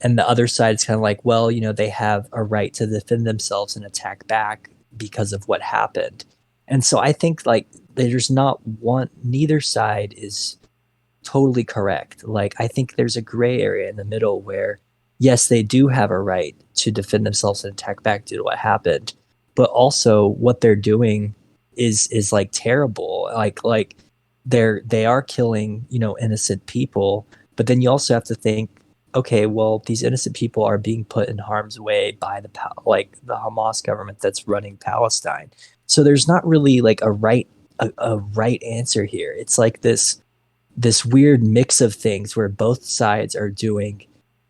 S2: And the other side's kind of like, well, they have a right to defend themselves and attack back because of what happened. And so I think like there's not one, neither side is totally correct. Like I think there's a gray area in the middle where yes, they do have a right to defend themselves and attack back due to what happened, but also what they're doing is like terrible. Like they are killing, innocent people, but then you also have to think, okay, well, these innocent people are being put in harm's way by like the Hamas government that's running Palestine. So there's not really like a right answer here. It's like this weird mix of things where both sides are doing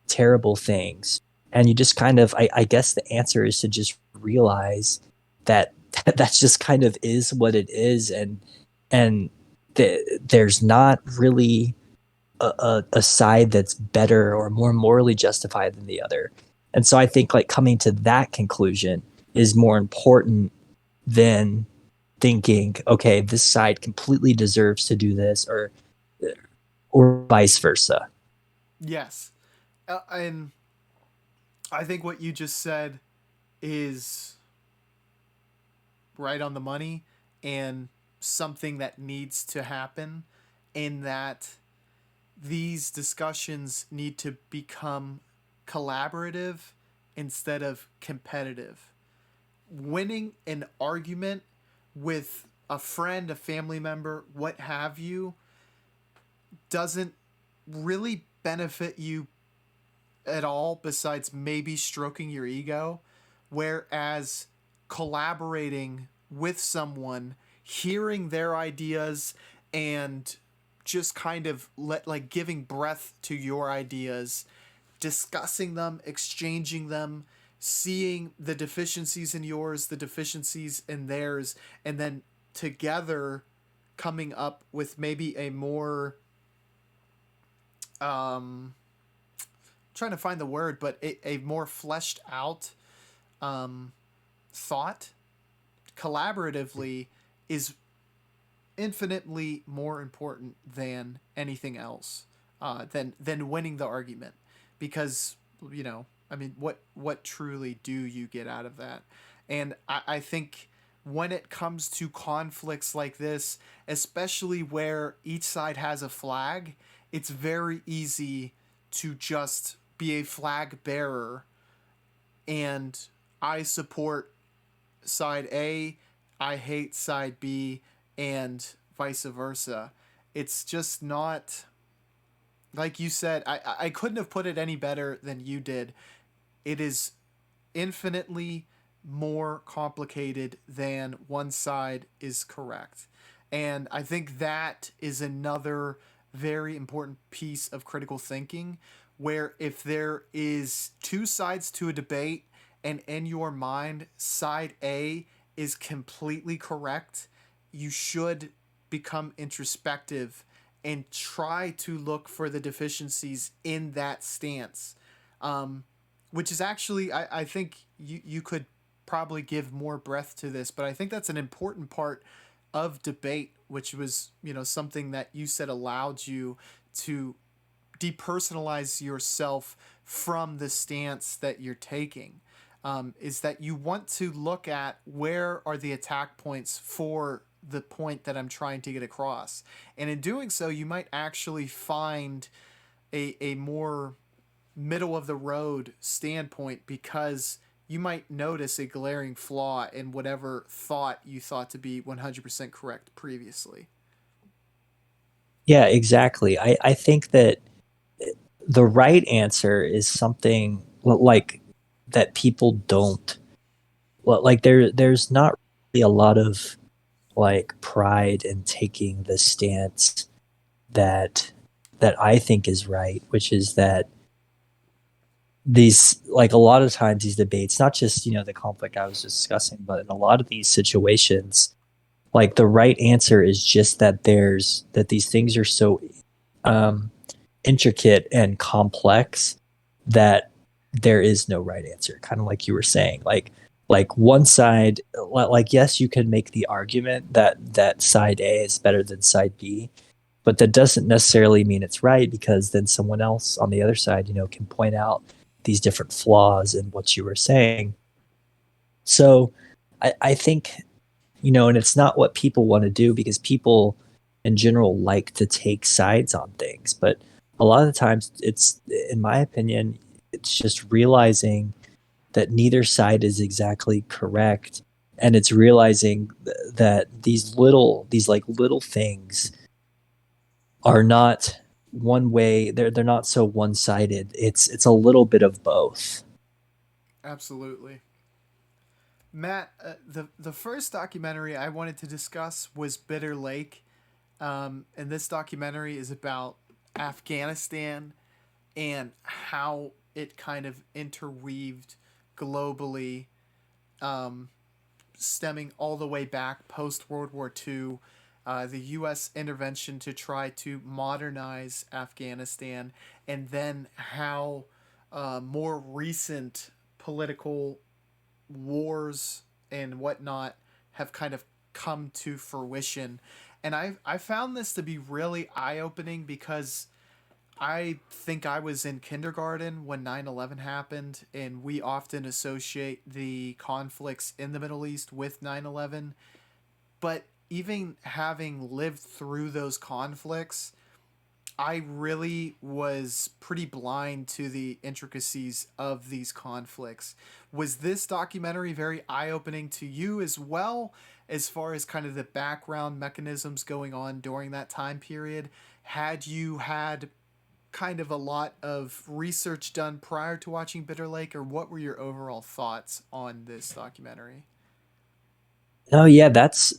S2: terrible things. And you just kind of, I guess the answer is to just realize that that's just kind of is what it is. And there's not really a side that's better or more morally justified than the other. And so I think like coming to that conclusion is more important than thinking, okay, this side completely deserves to do this, or vice versa.
S1: Yes. And I think what you just said is right on the money and something that needs to happen, in that these discussions need to become collaborative instead of competitive. Winning an argument with a friend, a family member, what have you, doesn't really benefit you at all besides maybe stroking your ego. Whereas collaborating with someone, hearing their ideas, and just kind of like giving breath to your ideas, discussing them, exchanging them, seeing the deficiencies in yours, the deficiencies in theirs, and then together coming up with maybe a more trying to find the word, but a more fleshed out thought collaboratively is infinitely more important than anything else, than winning the argument, because I mean, what truly do you get out of that? And I think when it comes to conflicts like this, especially where each side has a flag, it's very easy to just be a flag bearer and I support side A, I hate side B, and vice versa. It's just not, like you said, I couldn't have put it any better than you did. It is infinitely more complicated than one side is correct. And I think that is another very important piece of critical thinking, where if there is two sides to a debate and in your mind side A is completely correct, you should become introspective and try to look for the deficiencies in that stance. Which is actually, I think you could probably give more breadth to this, but I think that's an important part of debate, which was, something that you said allowed you to depersonalize yourself from the stance that you're taking. Is that you want to look at where are the attack points for the point that I'm trying to get across. And in doing so, you might actually find a more middle of the road standpoint, because you might notice a glaring flaw in whatever thought you thought to be 100% correct previously.
S2: Yeah, exactly. I think that the right answer is something like that people don't like there's not really a lot of like pride in taking the stance that I think is right, which is that these like a lot of times these debates, not just the conflict I was discussing, but in a lot of these situations, like the right answer is just that these things are so um, intricate and complex that there is no right answer. Kind of like you were saying, like one side, like yes, you can make the argument that side A is better than side B, but that doesn't necessarily mean it's right, because then someone else on the other side, can point out these different flaws in what you were saying. So I think, and it's not what people want to do, because people in general like to take sides on things. But a lot of the times, it's, in my opinion, it's just realizing that neither side is exactly correct. And it's realizing that these like little things are not one way. They're not so one sided. It's a little bit of both.
S1: Absolutely. Matt, the first documentary I wanted to discuss was Bitter Lake. And this documentary is about Afghanistan and how it kind of interweaved globally, um, stemming all the way back post World War II, the U.S. intervention to try to modernize Afghanistan, and then how more recent political wars and whatnot have kind of come to fruition. And I found this to be really eye opening, because I think I was in kindergarten when 9/11 happened, and we often associate the conflicts in the Middle East with 9/11. But even having lived through those conflicts, I really was pretty blind to the intricacies of these conflicts. Was this documentary very eye opening to you as well, as far as kind of the background mechanisms going on during that time period? Had you had kind of a lot of research done prior to watching Bitter Lake, or what were your overall thoughts on this documentary?
S2: Oh yeah,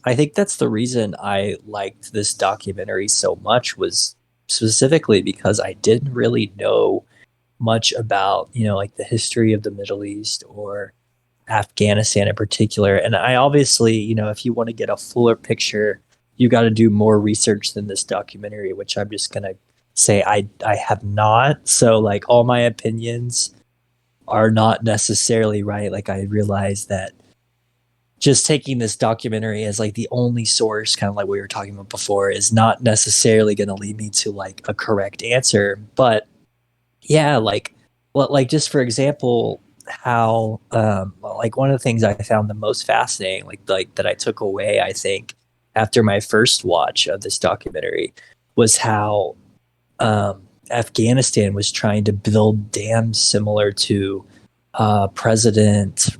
S2: I think that's the reason I liked this documentary so much, was specifically because I didn't really know much about, like the history of the Middle East or Afghanistan in particular. And I obviously, if you want to get a fuller picture, you got to do more research than this documentary, which I'm just going to say I have not. So like all my opinions are not necessarily right. Like I realize that just taking this documentary as like the only source, kind of like we were talking about before, is not necessarily going to lead me to like a correct answer. But yeah, like, well, like just for example, how like one of the things I found the most fascinating, like that I took away, I think, after my first watch of this documentary, was how Afghanistan was trying to build dams similar to President,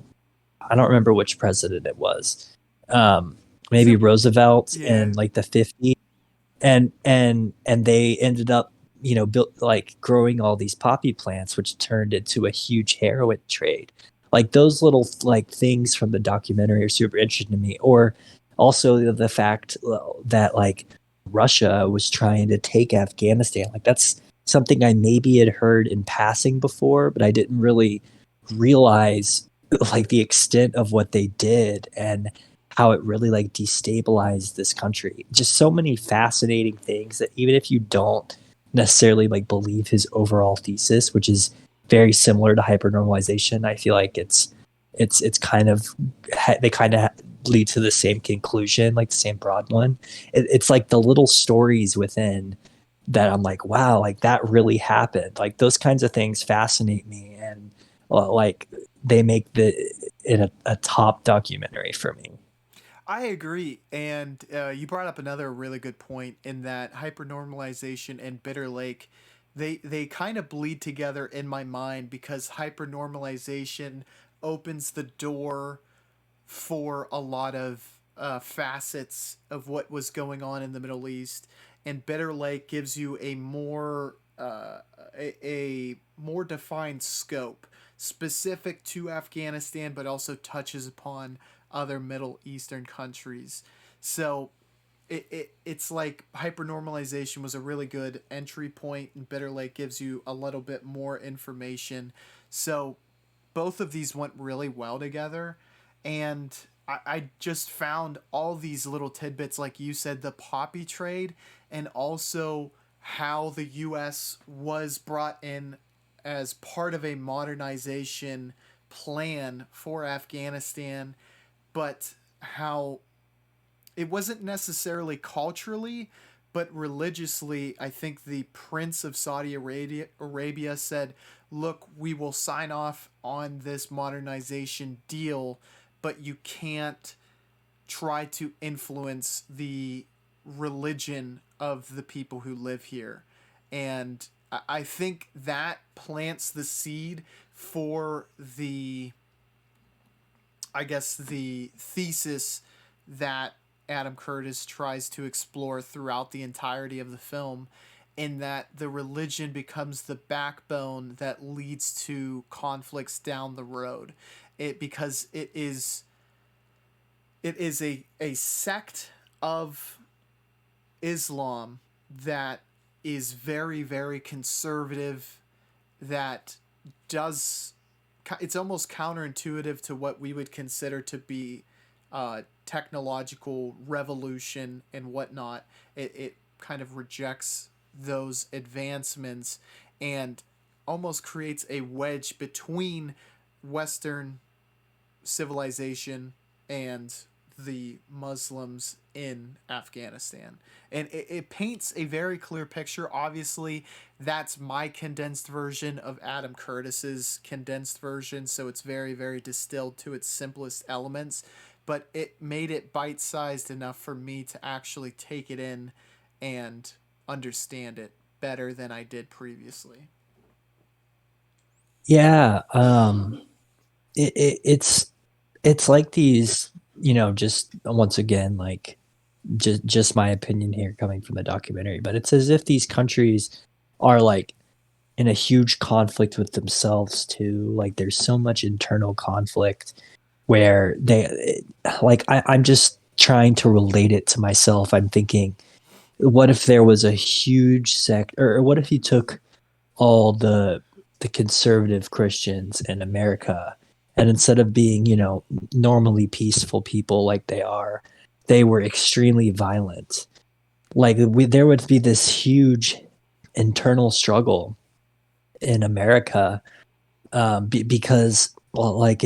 S2: I don't remember which president it was.
S1: Is
S2: Maybe
S1: it?
S2: Roosevelt
S1: Yeah.
S2: in like the 50s, and they ended up, built like growing all these poppy plants, which turned into a huge heroin trade. Like those little like things from the documentary are super interesting to me. Or also the fact that like Russia was trying to take Afghanistan. Like that's something I maybe had heard in passing before, but I didn't really realize like the extent of what they did and how it really like destabilized this country. Just so many fascinating things that even if you don't necessarily like believe his overall thesis, which is very similar to hypernormalization, I feel like it's kind of they kind of lead to the same conclusion, like the same broad one. It's like the little stories within that I'm like, wow, like that really happened. Like those kinds of things fascinate me, and like they make it a top documentary for me.
S1: I agree, and you brought up another really good point in that hypernormalization and Bitter Lake, they kind of bleed together in my mind because hypernormalization opens the door for a lot of facets of what was going on in the Middle East, and Bitter Lake gives you a more defined scope specific to Afghanistan, but also touches upon other Middle Eastern countries. So it's like hypernormalization was a really good entry point, and Bitter Lake gives you a little bit more information. So both of these went really well together, and I just found all these little tidbits, like you said, the poppy trade, and also how the U.S. was brought in as part of a modernization plan for Afghanistan, but how it wasn't necessarily culturally, but religiously. I think the Prince of Saudi Arabia said, look, we will sign off on this modernization deal, but you can't try to influence the religion of the people who live here. And I think that plants the seed for the thesis that Adam Curtis tries to explore throughout the entirety of the film, in that the religion becomes the backbone that leads to conflicts down the road. Because it is a sect of Islam that is very, very conservative, that does it's almost counterintuitive to what we would consider to be technological revolution and whatnot. It kind of rejects those advancements and almost creates a wedge between Western civilization and the Muslims in Afghanistan. And it paints a very clear picture. Obviously, that's my condensed version of Adam Curtis's condensed version, so it's very, very distilled to its simplest elements. But it made it bite sized enough for me to actually take it in and understand it better than I did previously.
S2: Yeah, it's like these, just once again, like just my opinion here coming from the documentary, but it's as if these countries are like in a huge conflict with themselves too. Like there's so much internal conflict where I'm just trying to relate it to myself. I'm thinking, what if there was a huge sect, or what if you took all the conservative Christians in America, and instead of being, normally peaceful people like they are, they were extremely violent. Like there would be this huge internal struggle in America, because well, like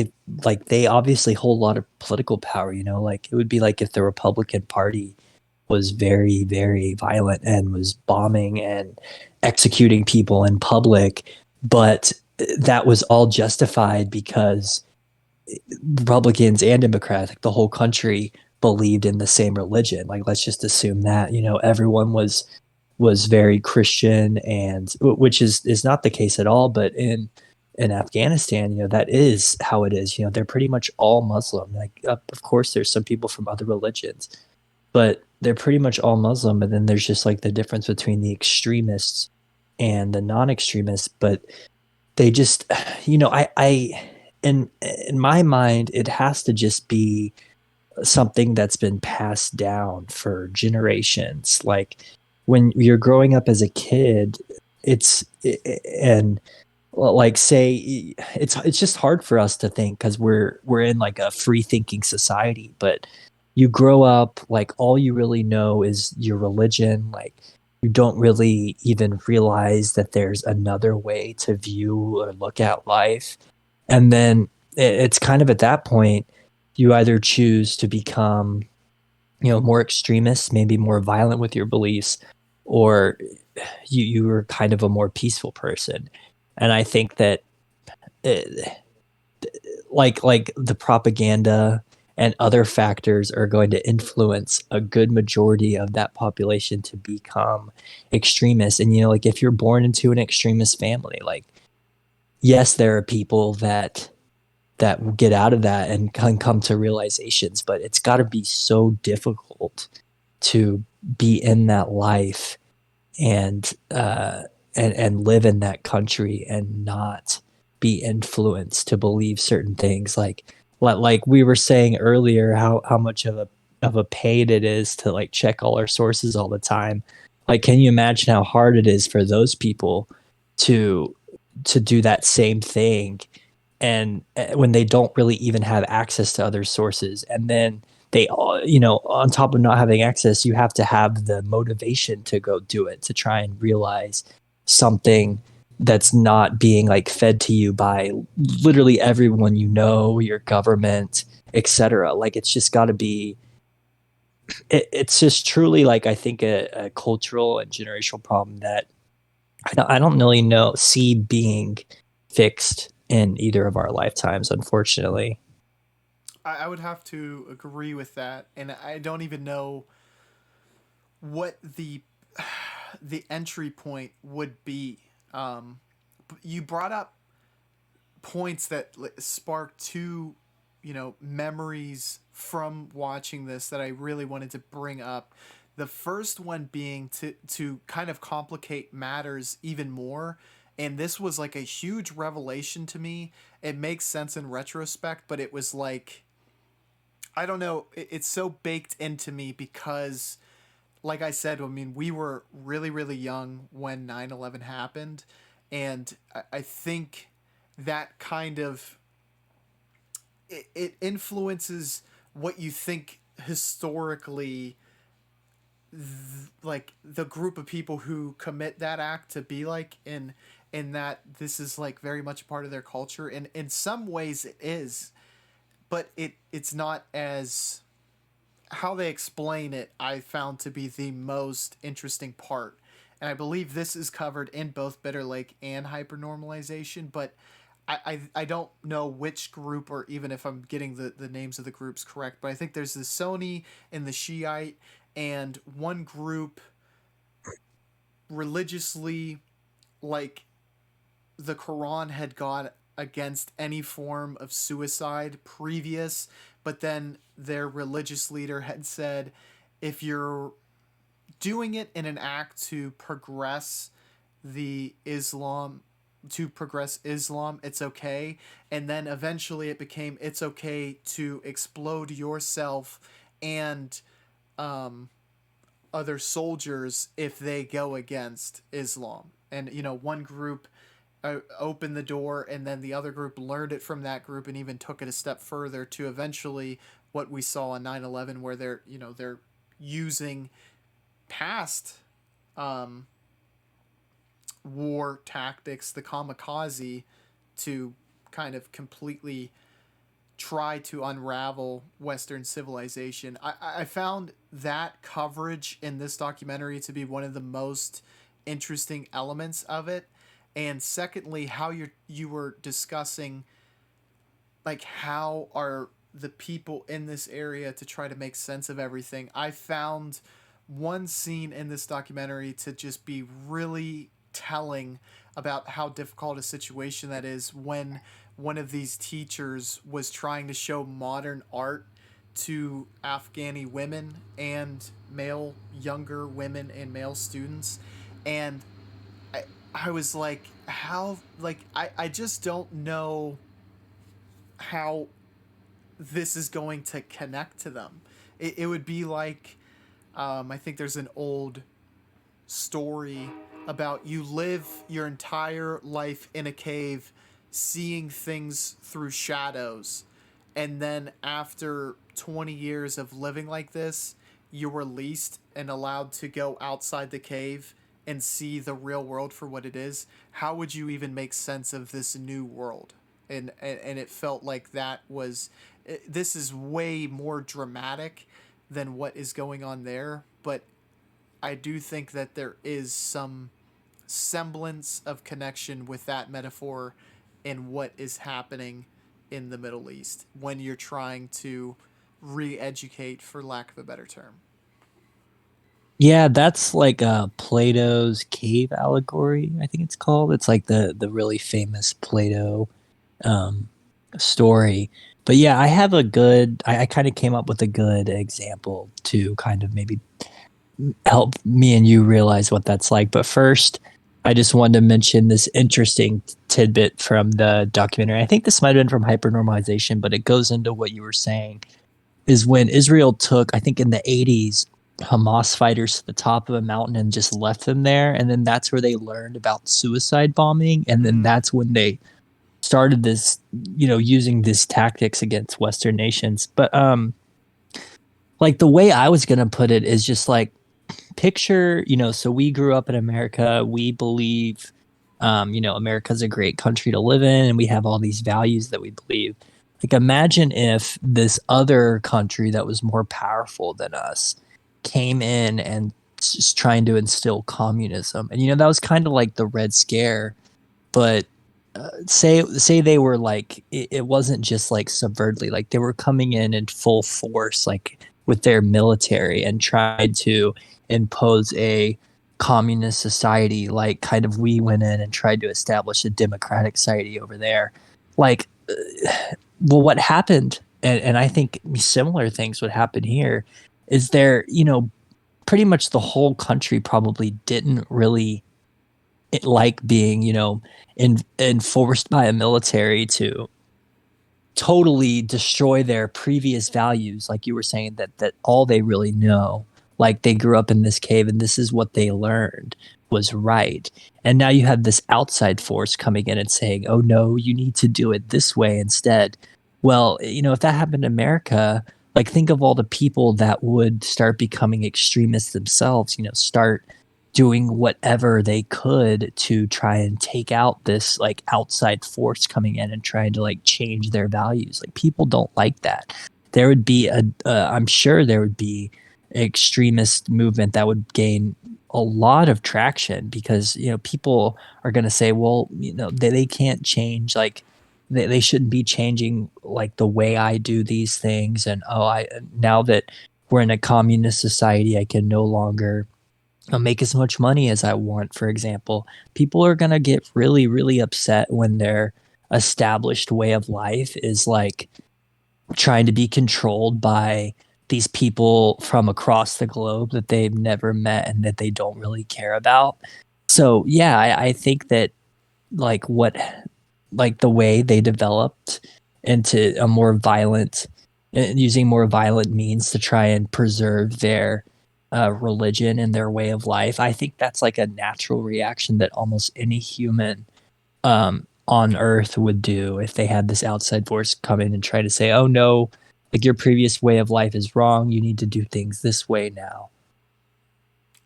S2: they obviously hold a lot of political power. Like it would be like if the Republican Party was very, very violent and was bombing and executing people in public, but that was all justified because Republicans and Democrats, like the whole country, believed in the same religion. Like let's just assume that everyone was very Christian, and which is not the case at all. But in Afghanistan, that is how it is. They're pretty much all Muslim. Like of course, there's some people from other religions, but they're pretty much all Muslim. And then there's just like the difference between the extremists and the non-extremists. But they just, I in my mind, it has to just be something that's been passed down for generations. Like when you're growing up as a kid, it's and like say it's just hard for us to think because we're in like a free thinking society, but you grow up like all you really know is your religion. Like you don't really even realize that there's another way to view or look at life. And then it's kind of at that point you either choose to become, more extremist, maybe more violent with your beliefs, or you were kind of a more peaceful person. And I think that it, like the propaganda and other factors are going to influence a good majority of that population to become extremists. And like if you're born into an extremist family, like yes, there are people that get out of that and can come to realizations, but it's got to be so difficult to be in that life and and live in that country and not be influenced to believe certain things. Like we were saying earlier, how much of a pain it is to like check all our sources all the time. Like, can you imagine how hard it is for those people to do that same thing, and when they don't really even have access to other sources, and then they all, on top of not having access, you have to have the motivation to go do it, to try and realize something that's not being like fed to you by literally everyone, your government, etc. Like it's just got to be it's just truly like I think a cultural and generational problem that I don't really see being fixed in either of our lifetimes, unfortunately.
S1: I would have to agree with that, and I don't even know what the entry point would be. Um, you brought up points that spark two, memories from watching this that I really wanted to bring up. The first one being to kind of complicate matters even more. And this was like a huge revelation to me. It makes sense in retrospect, but it was like, I don't know, it's so baked into me because, like I said, I mean, we were really, really young when 9/11 happened. And I think that kind of it influences what you think historically, like the group of people who commit that act to be like, in that this is like very much a part of their culture, and in some ways it is, but it's not as how they explain it. I found to be the most interesting part, and I believe this is covered in both Bitter Lake and Hypernormalization, but I don't know which group, or even if I'm getting the names of the groups correct, but I think there's the Sunni and the Shiite, and one group religiously, like, the Quran had got against any form of suicide previous, but then their religious leader had said, if you're doing it in an act to progress the Islam it's okay. And then eventually it became it's okay to explode yourself and um, other soldiers if they go against Islam. And one group opened the door, and then the other group learned it from that group and even took it a step further to eventually what we saw on 9/11, where they're using past um, war tactics, the kamikaze, to kind of completely try to unravel Western civilization. I found that coverage in this documentary to be one of the most interesting elements of it. And secondly, how you were discussing, like, how are the people in this area to try to make sense of everything. I found one scene in this documentary to just be really telling about how difficult a situation that is, when one of these teachers was trying to show modern art to Afghani women and male younger women and male students. And I, I was like, how, like, I just don't know how this is going to connect to them. It would be like, I think there's an old story about you live your entire life in a cave seeing things through shadows, and then after 20 years of living like this, you're released and allowed to go outside the cave and see the real world for what it is. How would you even make sense of this new world? And it felt like that was, this is way more dramatic than what is going on there, but I do think that there is some semblance of connection with that metaphor and what is happening in the Middle East when you're trying to re-educate, for lack of a better term.
S2: Yeah, that's like Plato's cave allegory, I think it's called. It's like the really famous Plato um, story. But yeah, I have a good. I kind of came up with a good example to kind of maybe help me and you realize what that's like. But first, I just wanted to mention this interesting tidbit from the documentary. I think this might have been from Hypernormalization, but it goes into what you were saying. Is when Israel took, I think in the 80s, Hamas fighters to the top of a mountain and just left them there. And then that's where they learned about suicide bombing. And then
S1: Mm.
S2: that's when they started this, you know, using these tactics against Western nations. But like the way I was gonna put it is just like picture, you know, so we grew up in America. We believe, you know, America's a great country to live in, and we have all these values that we believe. Like, imagine if this other country that was more powerful than us came in and just trying to instill communism. And, you know, that was kind of like the Red Scare, but say they were like it wasn't just like subvertly, like they were coming in full force, like with their military and tried to impose a communist society, like kind of we went in and tried to establish a democratic society over there. Like, well, what happened, and I think similar things would happen here, is there, you know, pretty much the whole country probably didn't really like being, you know, enforced by a military to totally destroy their previous values, like you were saying, that all they really know, like they grew up in this cave and this is what they learned was right. And now you have this outside force coming in and saying, oh no, you need to do it this way instead. Well, you know, if that happened in America, like think of all the people that would start becoming extremists themselves, you know, start doing whatever they could to try and take out this like outside force coming in and trying to like change their values. Like people don't like that. There would be I'm sure there would be extremist movement that would gain a lot of traction because, you know, people are going to say, well, you know, they can't change, like they shouldn't be changing like the way I do these things. And oh, I now that we're in a communist society, I can no longer make as much money as I want, for example. People are going to get really, really upset when their established way of life is like trying to be controlled by these people from across the globe that they've never met and that they don't really care about. So, yeah, I think that like what, like the way they developed into a more violent, using more violent means to try and preserve their religion and their way of life. I think that's like a natural reaction that almost any human on Earth would do if they had this outside force come in and try to say, "Oh no, like your previous way of life is wrong. You need to do things this way now."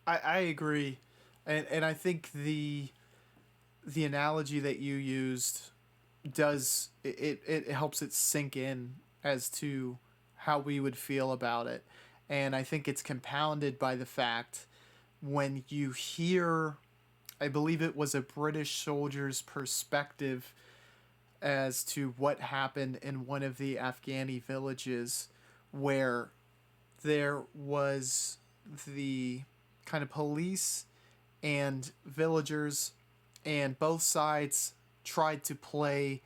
S1: I agree, and I think the analogy that you used does it helps it sink in as to how we would feel about it, and I think it's compounded by the fact when you hear, I believe it was a British soldier's perspective as to what happened in one of the Afghani villages where there was the kind of police and villagers, and both sides tried to play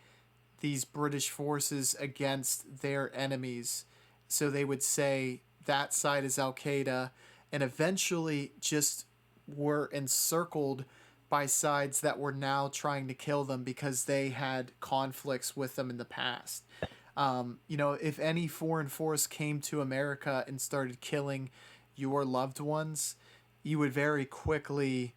S1: these British forces against their enemies. So they would say that side is Al Qaeda, and eventually just were encircled by sides that were now trying to kill them because they had conflicts with them in the past. If any foreign force came to America and started killing your loved ones, you would very quickly,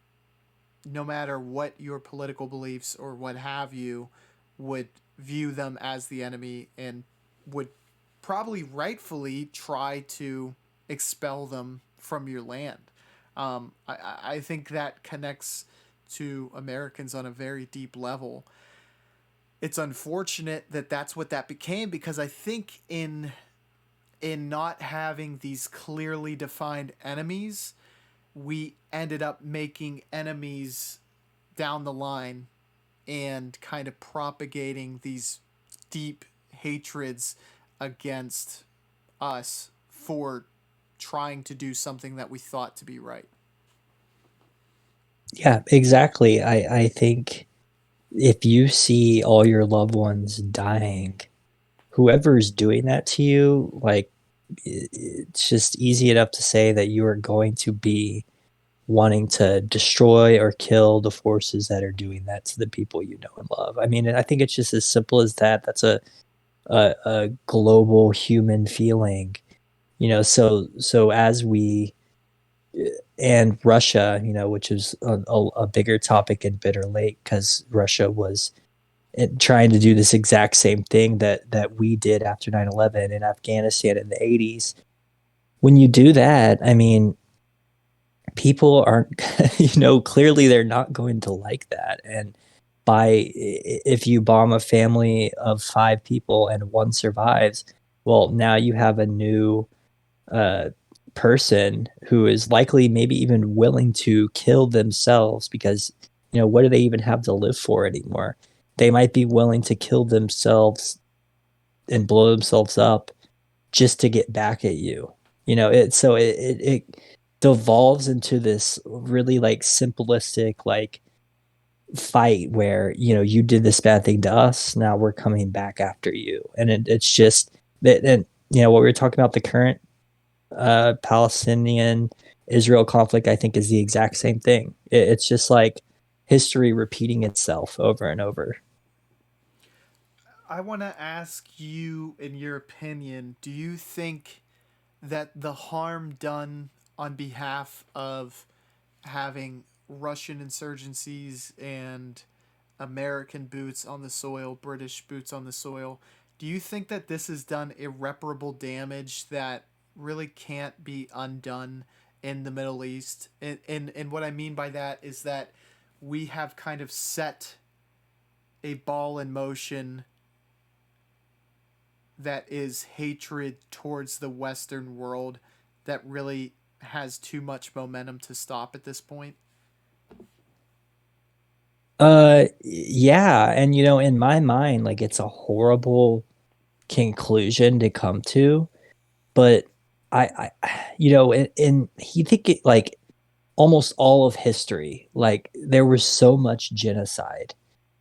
S1: no matter what your political beliefs or what have you, would view them as the enemy and would probably rightfully try to expel them from your land. I think that connects to Americans on a very deep level. It's unfortunate that that's what that became, because I think in not having these clearly defined enemies, we ended up making enemies down the line and kind of propagating these deep hatreds against us for trying to do something that we thought to be right.
S2: Yeah, exactly. I think if you see all your loved ones dying, whoever's doing that to you, like it's just easy enough to say that you are going to be wanting to destroy or kill the forces that are doing that to the people you know and love. I mean, I think it's just as simple as that. That's a global human feeling, so as we and Russia, which is a bigger topic in Bitter Lake, because Russia was trying to do this exact same thing that we did after 9/11 in Afghanistan in the 80s. When you do that, I mean, people aren't, clearly they're not going to like that. And if you bomb a family of 5 people and one survives, well, now you have a new uh, person who is likely maybe even willing to kill themselves because, what do they even have to live for anymore? They might be willing to kill themselves and blow themselves up just to get back at you. It devolves into this really like simplistic like fight where you did this bad thing to us, now we're coming back after you, and it's just that. And what we were talking about, the current Palestinian Israel conflict, I think is the exact same thing. It's just like history repeating itself over and over.
S1: I want to ask you, in your opinion, do you think that the harm done on behalf of having Russian insurgencies and American boots on the soil, British boots on the soil, do you think that this has done irreparable damage that really can't be undone in the Middle East? And what I mean by that is that we have kind of set a ball in motion that is hatred towards the Western world that really has too much momentum to stop at this point.
S2: Yeah, and in my mind, like it's a horrible conclusion to come to, but and he think it like almost all of history, like there was so much genocide,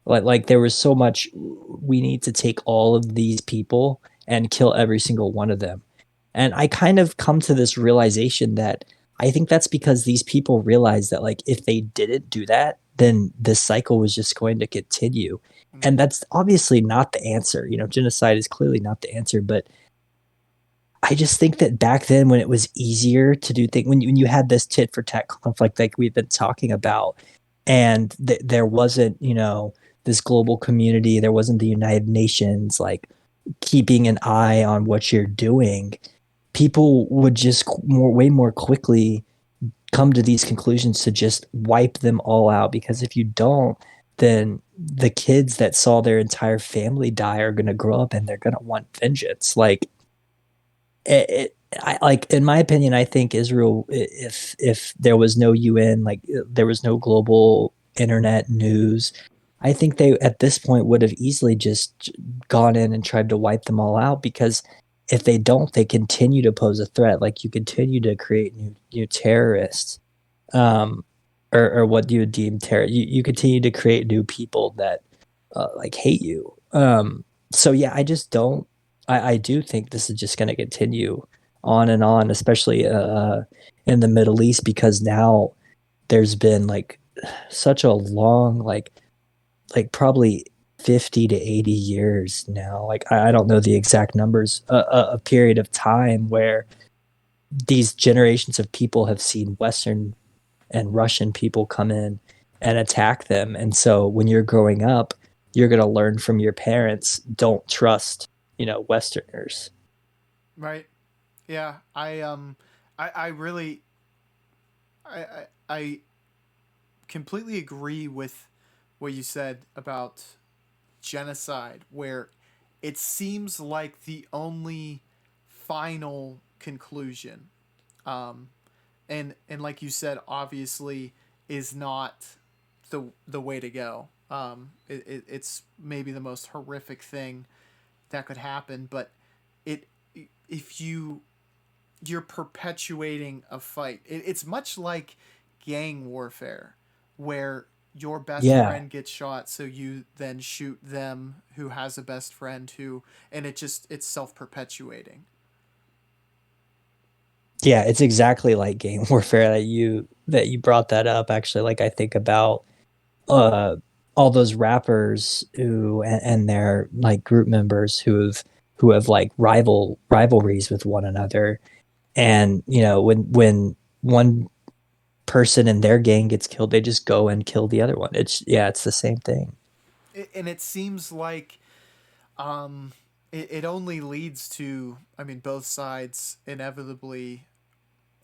S2: like there was so much. We need to take all of these people and kill every single one of them, and I kind of come to this realization that I think that's because these people realized that like if they didn't do that, then this cycle was just going to continue. And
S1: Mm.
S2: that's obviously not the answer. Genocide is clearly not the answer, but I just think that back then when it was easier to do things, when you had this tit for tat conflict like we've been talking about, and there wasn't, this global community, there wasn't the United Nations like keeping an eye on what you're doing, people would just way more quickly come to these conclusions to just wipe them all out. Because if you don't, then the kids that saw their entire family die are going to grow up and they're going to want vengeance. Like like in my opinion, I think Israel, if there was no UN, like there was no global internet news, I think they at this point would have easily just gone in and tried to wipe them all out. Because if they don't, they continue to pose a threat. Like you continue to create new terrorists, um, or what do you deem terror? You continue to create new people that like hate you. So yeah, I just don't. I do think this is just going to continue on, especially in the Middle East, because now there's been like such a long like probably 50 to 80 years now. Like I don't know the exact numbers, a period of time where these generations of people have seen Western and Russian people come in and attack them. And so when you're growing up, you're going to learn from your parents, don't trust, Westerners.
S1: Right. Yeah. I really I completely agree with what you said about genocide, where it seems like the only final conclusion. Um, and like you said, obviously, is not the way to go. It's maybe the most horrific thing that could happen, but it if you're perpetuating a fight. It's much like gang warfare, where your best
S2: Yeah.
S1: friend gets shot, so you then shoot them who has a best friend who, and it's self perpetuating.
S2: Yeah, it's exactly like game warfare that you brought that up actually. Like I think about uh all those rappers and their like group members who have like rivalries with one another. And when one person in their gang gets killed, they just go and kill the other one. It's the same thing.
S1: And it seems like um, it only leads to, I mean, both sides inevitably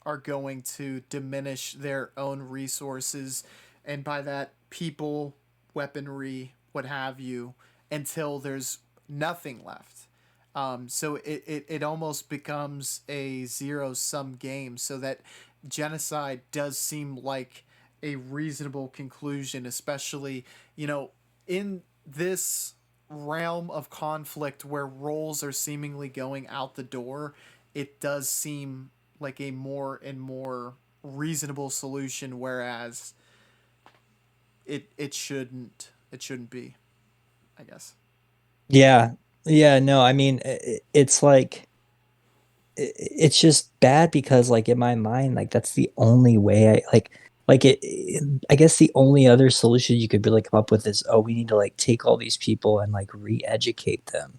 S1: are going to diminish their own resources, and by that, people, weaponry, what have you, until there's nothing left. So it almost becomes a zero sum game, so that genocide does seem like a reasonable conclusion, especially, in this realm of conflict where roles are seemingly going out the door. It does seem like a more and more reasonable solution, whereas it shouldn't be, I guess.
S2: Yeah. Yeah, no, I mean it's like it's just bad because like in my mind like that's the only way I guess the only other solution you could really come up with is, oh, we need to like take all these people and like re-educate them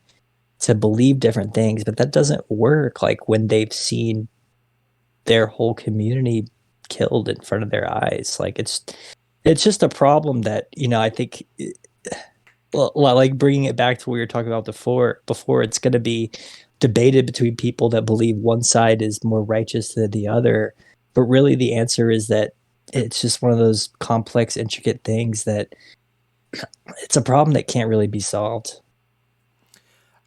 S2: to believe different things, but that doesn't work like when they've seen their whole community killed in front of their eyes. Like it's just a problem that, I think, well, like bringing it back to what we were talking about before it's going to be debated between people that believe one side is more righteous than the other, but really the answer is that it's just one of those complex intricate things that it's a problem that can't really be solved.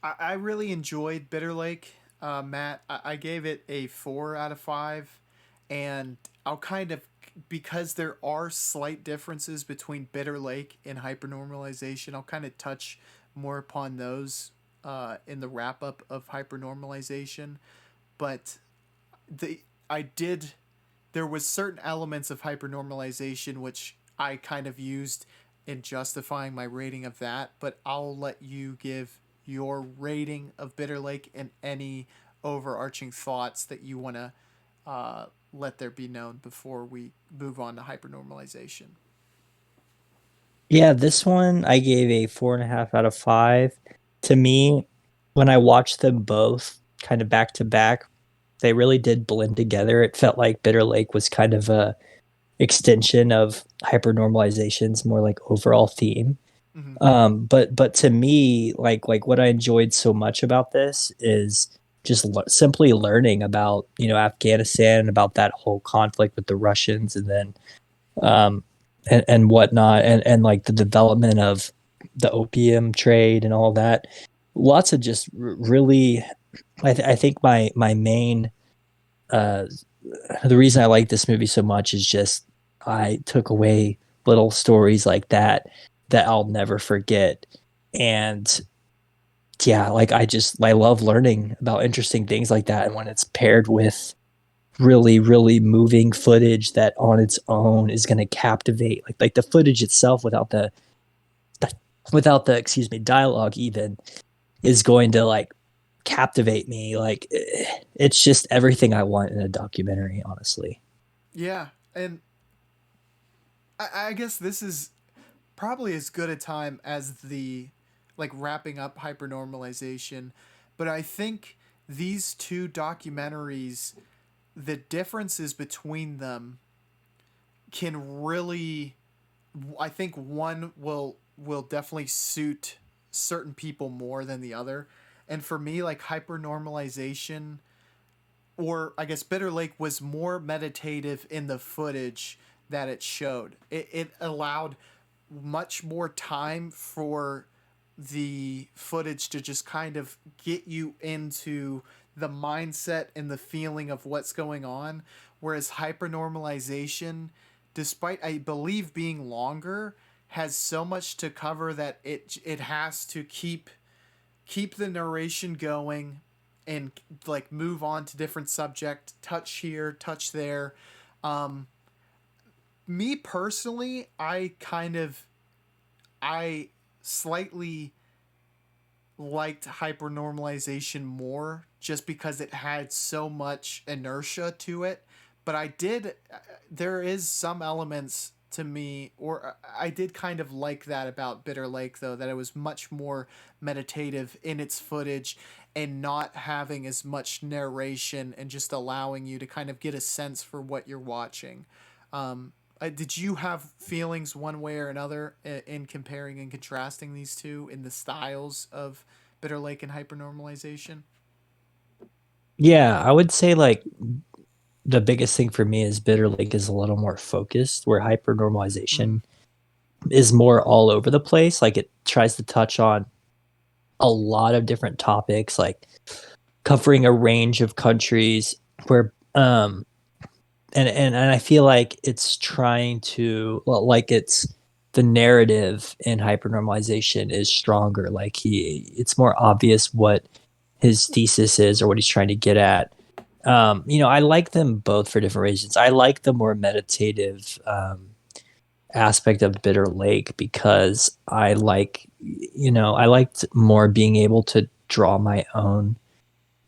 S1: I really enjoyed Bitter Lake, Matt. I gave it a 4 out of 5, and I'll kind of, because there are slight differences between Bitter Lake and hypernormalization, I'll kind of touch more upon those in the wrap up of hypernormalization. But the I did there was certain elements of hypernormalization which I kind of used in justifying my rating of that, but I'll let you give your rating of Bitter Lake and any overarching thoughts that you want to let there be known before we move on to hypernormalization.
S2: Yeah, this one I gave a 4.5 out of 5. To me, when I watched them both kind of back to back, they really did blend together. It felt like Bitter Lake was kind of a extension of hypernormalization's more like overall theme.
S1: Mm-hmm.
S2: But to me, like what I enjoyed so much about this is just simply learning about Afghanistan and about that whole conflict with the Russians, and then um, and whatnot, and like the development of the opium trade and all that. Lots of just really, I think my main uh, the reason I like this movie so much is just I took away little stories like that I'll never forget. And yeah, like I love learning about interesting things like that. And when it's paired with really, really moving footage that on its own is going to captivate, like the footage itself without the excuse me dialogue even is going to like captivate me. Like it's just everything I want in a documentary, honestly.
S1: Yeah, and I guess this is probably as good a time as the like wrapping up hypernormalization, but I think these two documentaries, the differences between them can really, I think one will definitely suit certain people more than the other. And for me, like hypernormalization, or I guess Bitter Lake, was more meditative in the footage that it showed. It allowed much more time for the footage to just kind of get you into the mindset and the feeling of what's going on. Whereas hypernormalization, despite I believe being longer, has so much to cover that it has to keep the narration going and like move on to different subject, touch here, touch there. um Me personally, I slightly liked hypernormalization more just because it had so much inertia to it. But there is some elements to me, or I did kind of like that about Bitter Lake, though, that it was much more meditative in its footage and not having as much narration and just allowing you to kind of get a sense for what you're watching. Did you have feelings one way or another in comparing and contrasting these two in the styles of Bitter Lake and hypernormalization?
S2: Yeah, I would say like the biggest thing for me is Bitter Lake is a little more focused, where
S1: Mm,
S2: hypernormalization is more all over the place. Like it tries to touch on a lot of different topics, like covering a range of countries where and I feel like it's trying to, well, like it's the narrative in hypernormalization is stronger. Like it's more obvious what his thesis is or what he's trying to get at. I like them both for different reasons. I like the more meditative aspect of Bitter Lake because I liked more being able to draw my own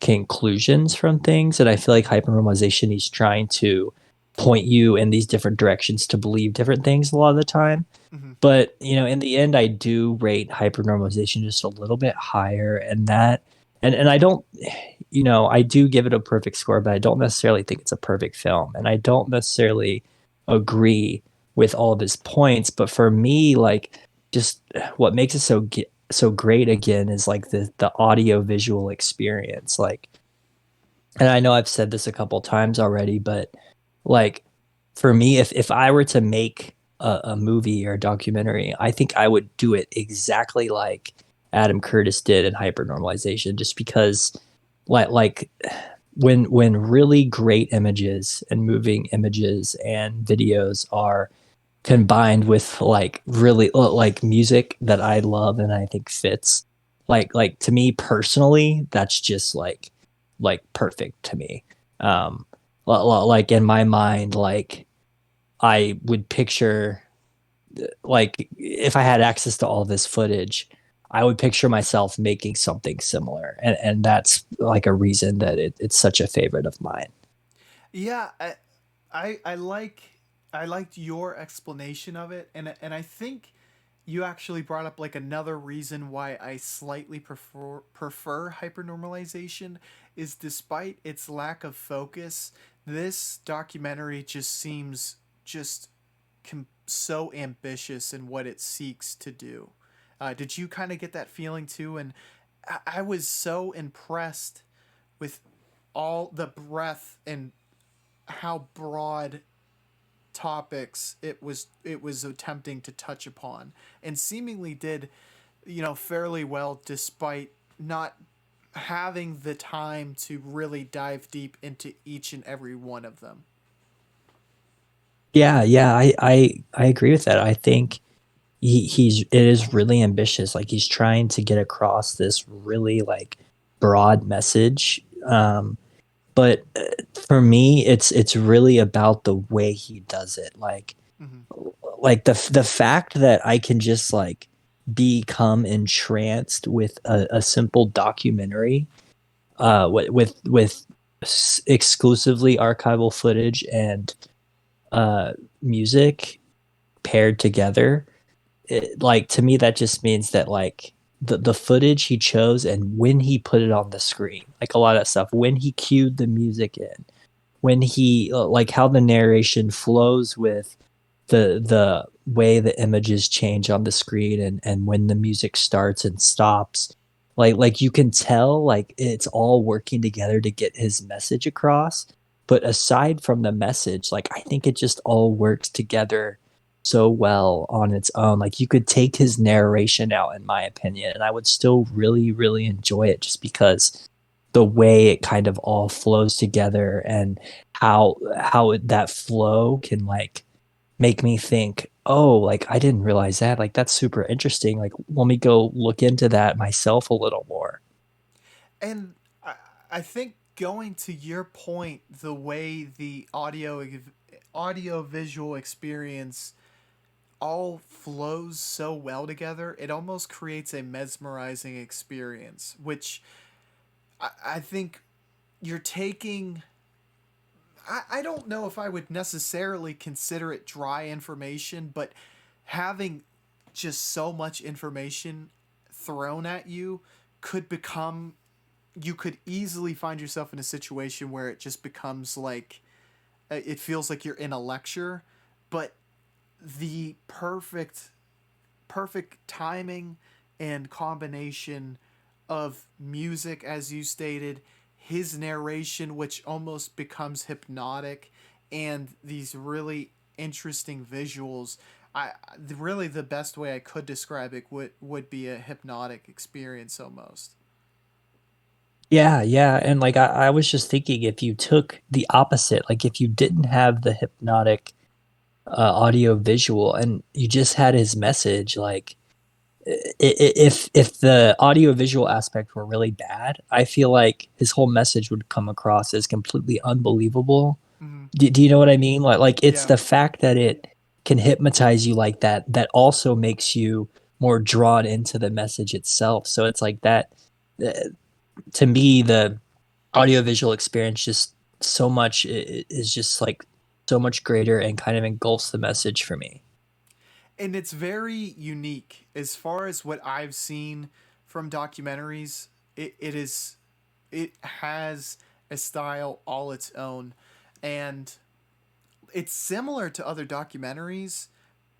S2: conclusions from things. And I feel like hypernormalization, he's trying to point you in these different directions to believe different things a lot of the time.
S1: mm-hmm.
S2: But, in the end, I do rate hypernormalization just a little bit higher. And I don't, I do give it a perfect score, but I don't necessarily think it's a perfect film. And I don't necessarily agree with all of his points. But for me, like, just what makes it so great again is like the audio visual experience. Like, and I know I've said this a couple times already, but like for me, if I were to make a movie or a documentary, I think I would do it exactly like Adam Curtis did in Hypernormalization, just because like when really great images and moving images and videos are combined with like really like music that I love and I think fits, like to me personally, that's just like perfect to me. Um, like in my mind, like I would picture, like if I had access to all this footage, I would picture myself making something similar, and that's like a reason that it's such a favorite of mine.
S1: Yeah, I like I liked your explanation of it, and I think you actually brought up like another reason why I slightly prefer hypernormalization is, despite its lack of focus, this documentary just seems just so ambitious in what it seeks to do. Did you kind of get that feeling too? And I was so impressed with all the breadth and how broad topics it was attempting to touch upon, and seemingly did, fairly well, despite not having the time to really dive deep into each and every one of them.
S2: Yeah, I agree with that. I think it is really ambitious. Like he's trying to get across this really like broad message. But for me, it's really about the way he does it.
S1: Mm-hmm.
S2: Like the fact that I can just like become entranced with a simple documentary, with exclusively archival footage and uh, music paired together. Like to me, that just means that like the footage he chose and when he put it on the screen, like a lot of that stuff, when he cued the music in, when he like how the narration flows with the way the images change on the screen and when the music starts and stops, like you can tell like it's all working together to get his message across. But aside from the message, like I think it just all works together so well on its own. Like you could take his narration out, in my opinion, and I would still really really enjoy it just because the way it kind of all flows together and that flow can like make me think, oh, like I didn't realize that. Like that's super interesting. Like let me go look into that myself a little more.
S1: And I think going to your point, the way the audio visual experience all flows so well together, it almost creates a mesmerizing experience, which I think you're taking. I don't know if I would necessarily consider it dry information, but having just so much information thrown at you could become, you could easily find yourself in a situation where it just becomes like it feels like you're in a lecture. But the perfect timing and combination of music, as you stated, his narration, which almost becomes hypnotic, and these really interesting visuals. Really the best way I could describe it would be a hypnotic experience almost.
S2: Yeah, yeah. And like I was just thinking if you took the opposite, like if you didn't have the hypnotic audio visual and you just had his message, like if the audio visual aspect were really bad, I feel like his whole message would come across as completely unbelievable.
S1: Mm-hmm.
S2: Do you know what I mean? Like it's
S1: Yeah.
S2: the fact that it can hypnotize you like that that also makes you more drawn into the message itself. So it's like that. Uh, to me, the audiovisual experience just so much is just like so much greater and kind of engulfs the message for me.
S1: And it's very unique as far as what I've seen from documentaries. It has a style all its own, and it's similar to other documentaries,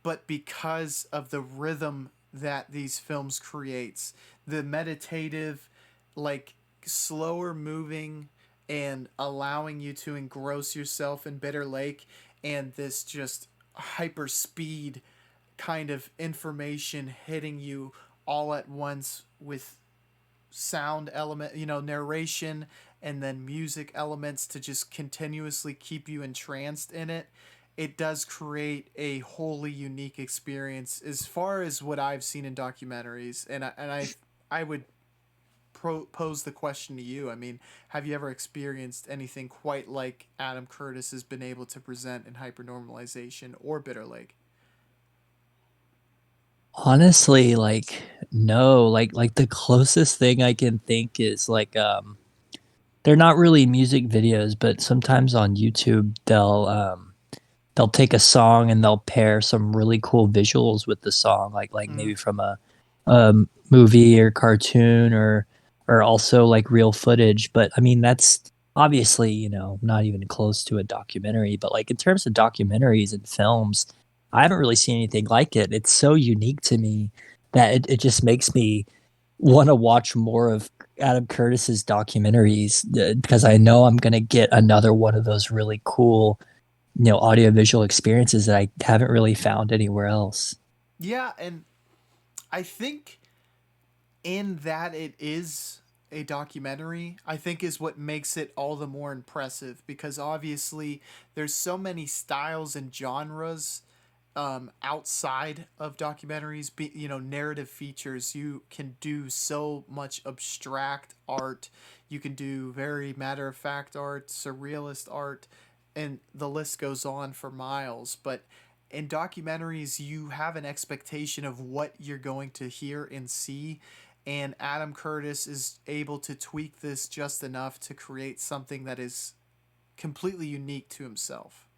S1: but because of the rhythm that these films creates, the meditative, like slower moving and allowing you to engross yourself in Bitter Lake, and this just hyper speed kind of information hitting you all at once with sound element, narration and then music elements to just continuously keep you entranced in it. It does create a wholly unique experience as far as what I've seen in documentaries. I would pose the question to you. I mean, have you ever experienced anything quite like Adam Curtis has been able to present in Hypernormalization or Bitter Lake?
S2: Honestly, like no, like the closest thing I can think is like they're not really music videos, but sometimes on YouTube they'll take a song and they'll pair some really cool visuals with the song, like
S1: Mm,
S2: maybe from a movie or cartoon or also like real footage. But I mean, that's obviously not even close to a documentary. But like in terms of documentaries and films, I haven't really seen anything like it. It's so unique to me that it just makes me want to watch more of Adam Curtis's documentaries because I know I'm gonna get another one of those really cool audiovisual experiences that I haven't really found anywhere else.
S1: yeah, and I think in that it is a documentary, I think is what makes it all the more impressive, because obviously there's so many styles and genres outside of documentaries. Narrative features, you can do so much abstract art, you can do very matter of fact art, surrealist art, and the list goes on for miles. But in documentaries, you have an expectation of what you're going to hear and see, and Adam Curtis is able to tweak this just enough to create something that is completely unique to himself.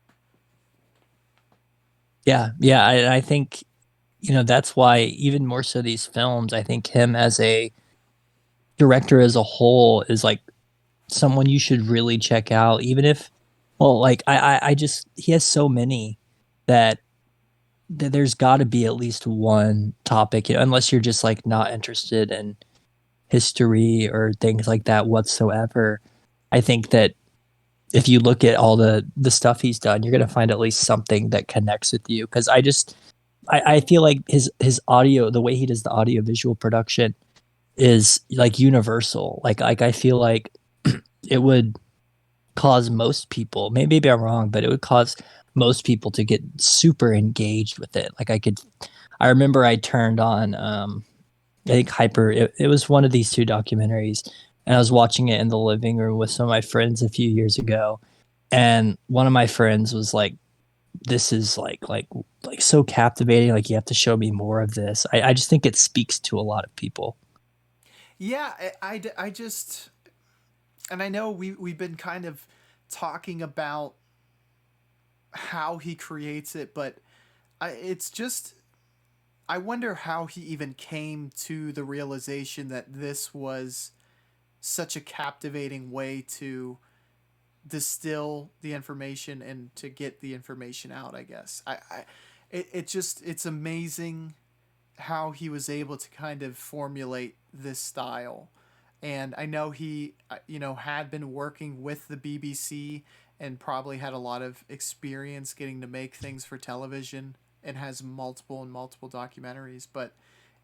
S2: Yeah, yeah, I think That's why even more so these films, I think him as a director as a whole is like someone you should really check out, even if, well, like I just he has so many that there's got to be at least one topic, unless you're just like not interested in history or things like that whatsoever. I think that if you look at all the stuff he's done, you're gonna find at least something that connects with you. Because I feel like his audio, the way he does the audio visual production, is like universal. Like I feel like it would cause most people, maybe I'm wrong, but it would cause most people to get super engaged with it. I remember I turned on, I think it was one of these two documentaries, and I was watching it in the living room with some of my friends a few years ago. And one of my friends was like, this is like so captivating. Like, you have to show me more of this. I just think it speaks to a lot of people.
S1: Yeah, I just, and I know we've been kind of talking about how he creates it, but it's just, I wonder how he even came to the realization that this was such a captivating way to distill the information and to get the information out. I guess it just, it's amazing how he was able to kind of formulate this style. And I know he, had been working with the BBC and probably had a lot of experience getting to make things for television and has multiple and multiple documentaries. But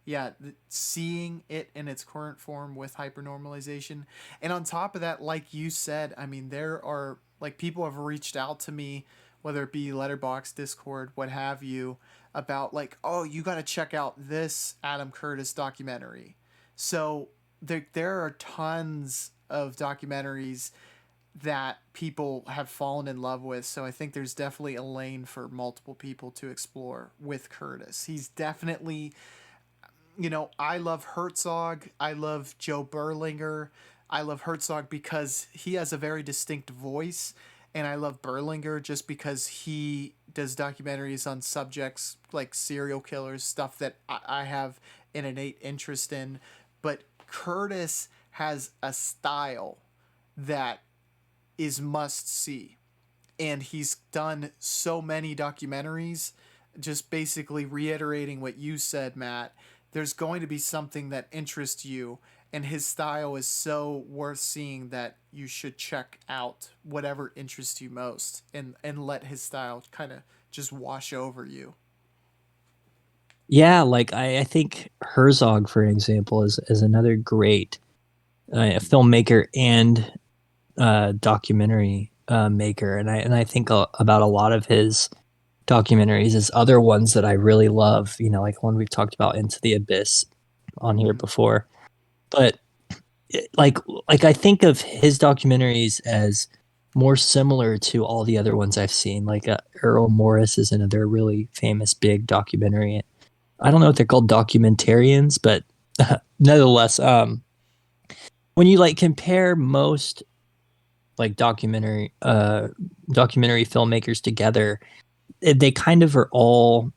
S1: yeah, seeing it in its current form with hypernormalization, and on top of that, like you said, I mean, there are, like, people have reached out to me, whether it be Letterbox, Discord, what have you, about like, oh, you got to check out this Adam Curtis documentary. So there are tons of documentaries that people have fallen in love with. So I think there's definitely a lane for multiple people to explore with Curtis. He's definitely, I love Herzog. I love Joe Berlinger. I love Herzog because he has a very distinct voice. And I love Berlinger just because he does documentaries on subjects like serial killers, stuff that I have an innate interest in. But Curtis has a style that is must see. And he's done so many documentaries, just basically reiterating what you said, Matt. There's going to be something that interests you, and his style is so worth seeing that you should check out whatever interests you most, and let his style kind of just wash over you.
S2: Yeah, like I think Herzog, for example, is another great filmmaker and documentary maker, and I think about a lot of his documentaries as other ones that I really love. Like one we've talked about, Into the Abyss, on here
S1: Mm-hmm.
S2: before. But like I think of his documentaries as more similar to all the other ones I've seen. Like Earl Morris is another really famous big documentary. I don't know if they're called documentarians, but nonetheless, when you like compare most like documentary filmmakers together, they kind of are all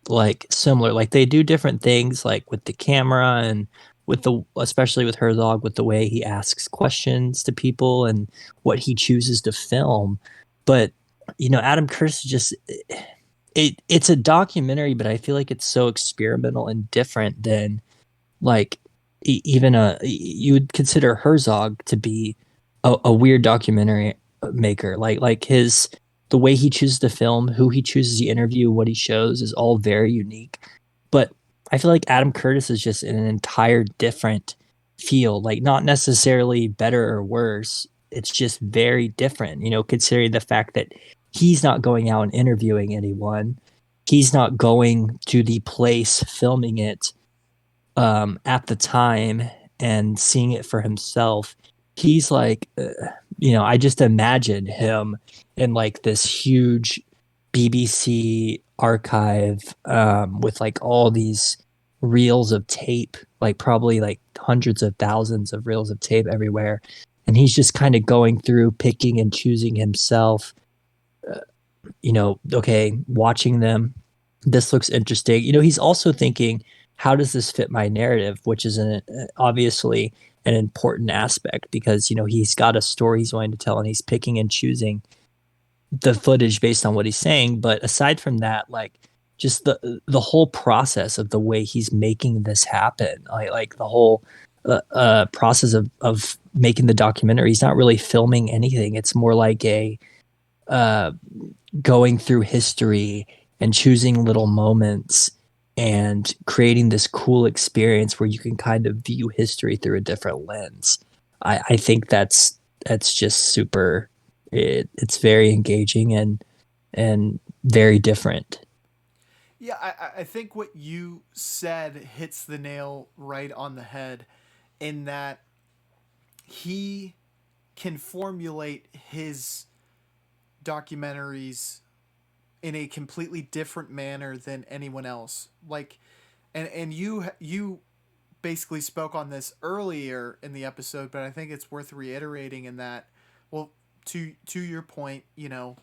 S2: like similar. Like they do different things, like with the camera and with the, especially with Herzog, with the way he asks questions to people and what he chooses to film. But Adam Curtis just, it's a documentary, but I feel like it's so experimental and different than like even you would consider Herzog to be a weird documentary maker. Like his, the way he chooses to film, who he chooses to interview, what he shows is all very unique. But I feel like Adam Curtis is just in an entire different field, like not necessarily better or worse. It's just very different, considering the fact that he's not going out and interviewing anyone. He's not going to the place filming it at the time and seeing it for himself. He's like, I just imagine him in like this huge BBC archive with like all these reels of tape, like probably like hundreds of thousands of reels of tape everywhere. And he's just kind of going through, picking and choosing himself, okay, watching them. this looks interesting. You know, he's also thinking, how does this fit my narrative, which is obviously an important aspect because, you know, he's got a story he's wanting to tell and he's picking and choosing the footage based on what he's saying. But aside from that, like just the whole process of the way he's making this happen, like the whole process of making the documentary, he's not really filming anything. It's more like a uh, going through history and choosing little moments and creating this cool experience where you can kind of view history through a different lens. I think that's just super. It's very engaging and very different.
S1: Yeah, I think what you said hits the nail right on the head in that he can formulate his documentaries in a completely different manner than anyone else. Like, and you basically spoke on this earlier in the episode, but I think it's worth reiterating in that, well, to your point, you know,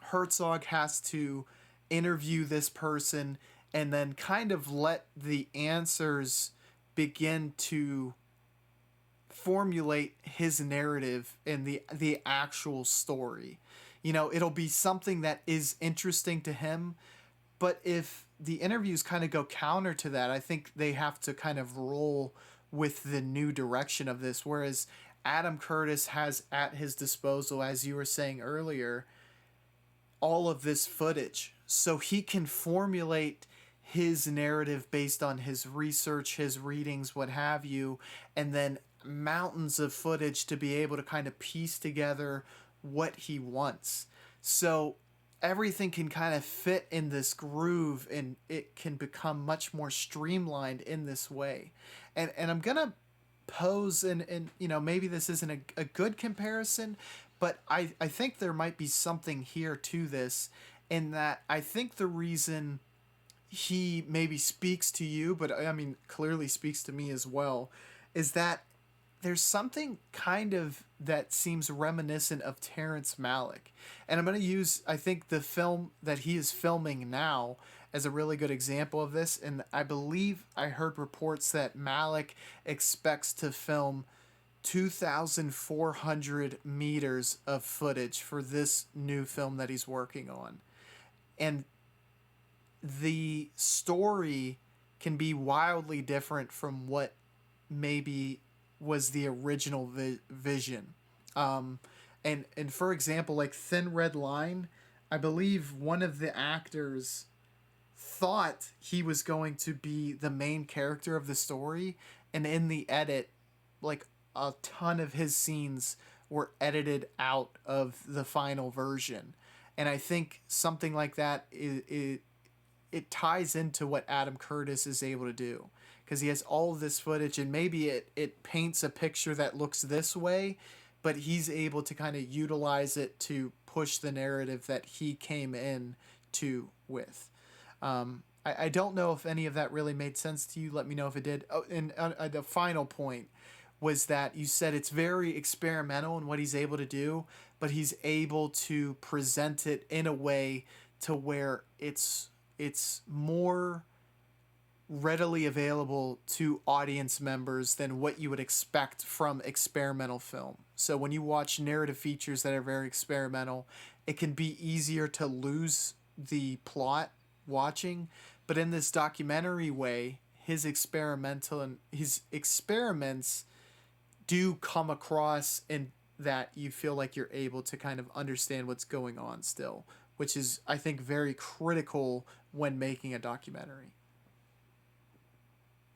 S1: Herzog has to interview this person and then kind of let the answers begin to formulate his narrative in the actual story. You know, it'll be something that is interesting to him, but if the interviews kind of go counter to that, I think they have to kind of roll with the new direction of this. Whereas Adam Curtis has at his disposal, as you were saying earlier, all of this footage. So he can formulate his narrative based on his research, his readings, what have you, and then mountains of footage to be able to kind of piece together what he wants. So everything can kind of fit in this groove and it can become much more streamlined in this way. And I'm going to pose and you know maybe this isn't a good comparison, but I think there might be something here to this in that I think the reason he maybe speaks to you, but I mean clearly speaks to me as well, is that there's something kind of that seems reminiscent of Terrence Malick. And I'm going to use, I think, the film that he is filming now as a really good example of this. And I believe I heard reports that Malick expects to film 2,400 meters of footage for this new film that he's working on. And the story can be wildly different from what maybe was the original vision. Um, and for example, like Thin Red Line, I believe one of the actors thought he was going to be the main character of the story, and in the edit, like a ton of his scenes were edited out of the final version. And I think something like that it ties into what Adam Curtis is able to do because he has all of this footage and maybe it paints a picture that looks this way, but he's able to kind of utilize it to push the narrative that he came in to with. I don't know if any of that really made sense to you. Let me know if it did. Oh, and the final point was that you said it's very experimental in what he's able to do, but he's able to present it in a way to where it's more readily available to audience members than what you would expect from experimental film. So when you watch narrative features that are very experimental, it can be easier to lose the plot watching, but in this documentary way, his experiments do come across in that you feel like you're able to kind of understand what's going on still, which is I think very critical when making a documentary.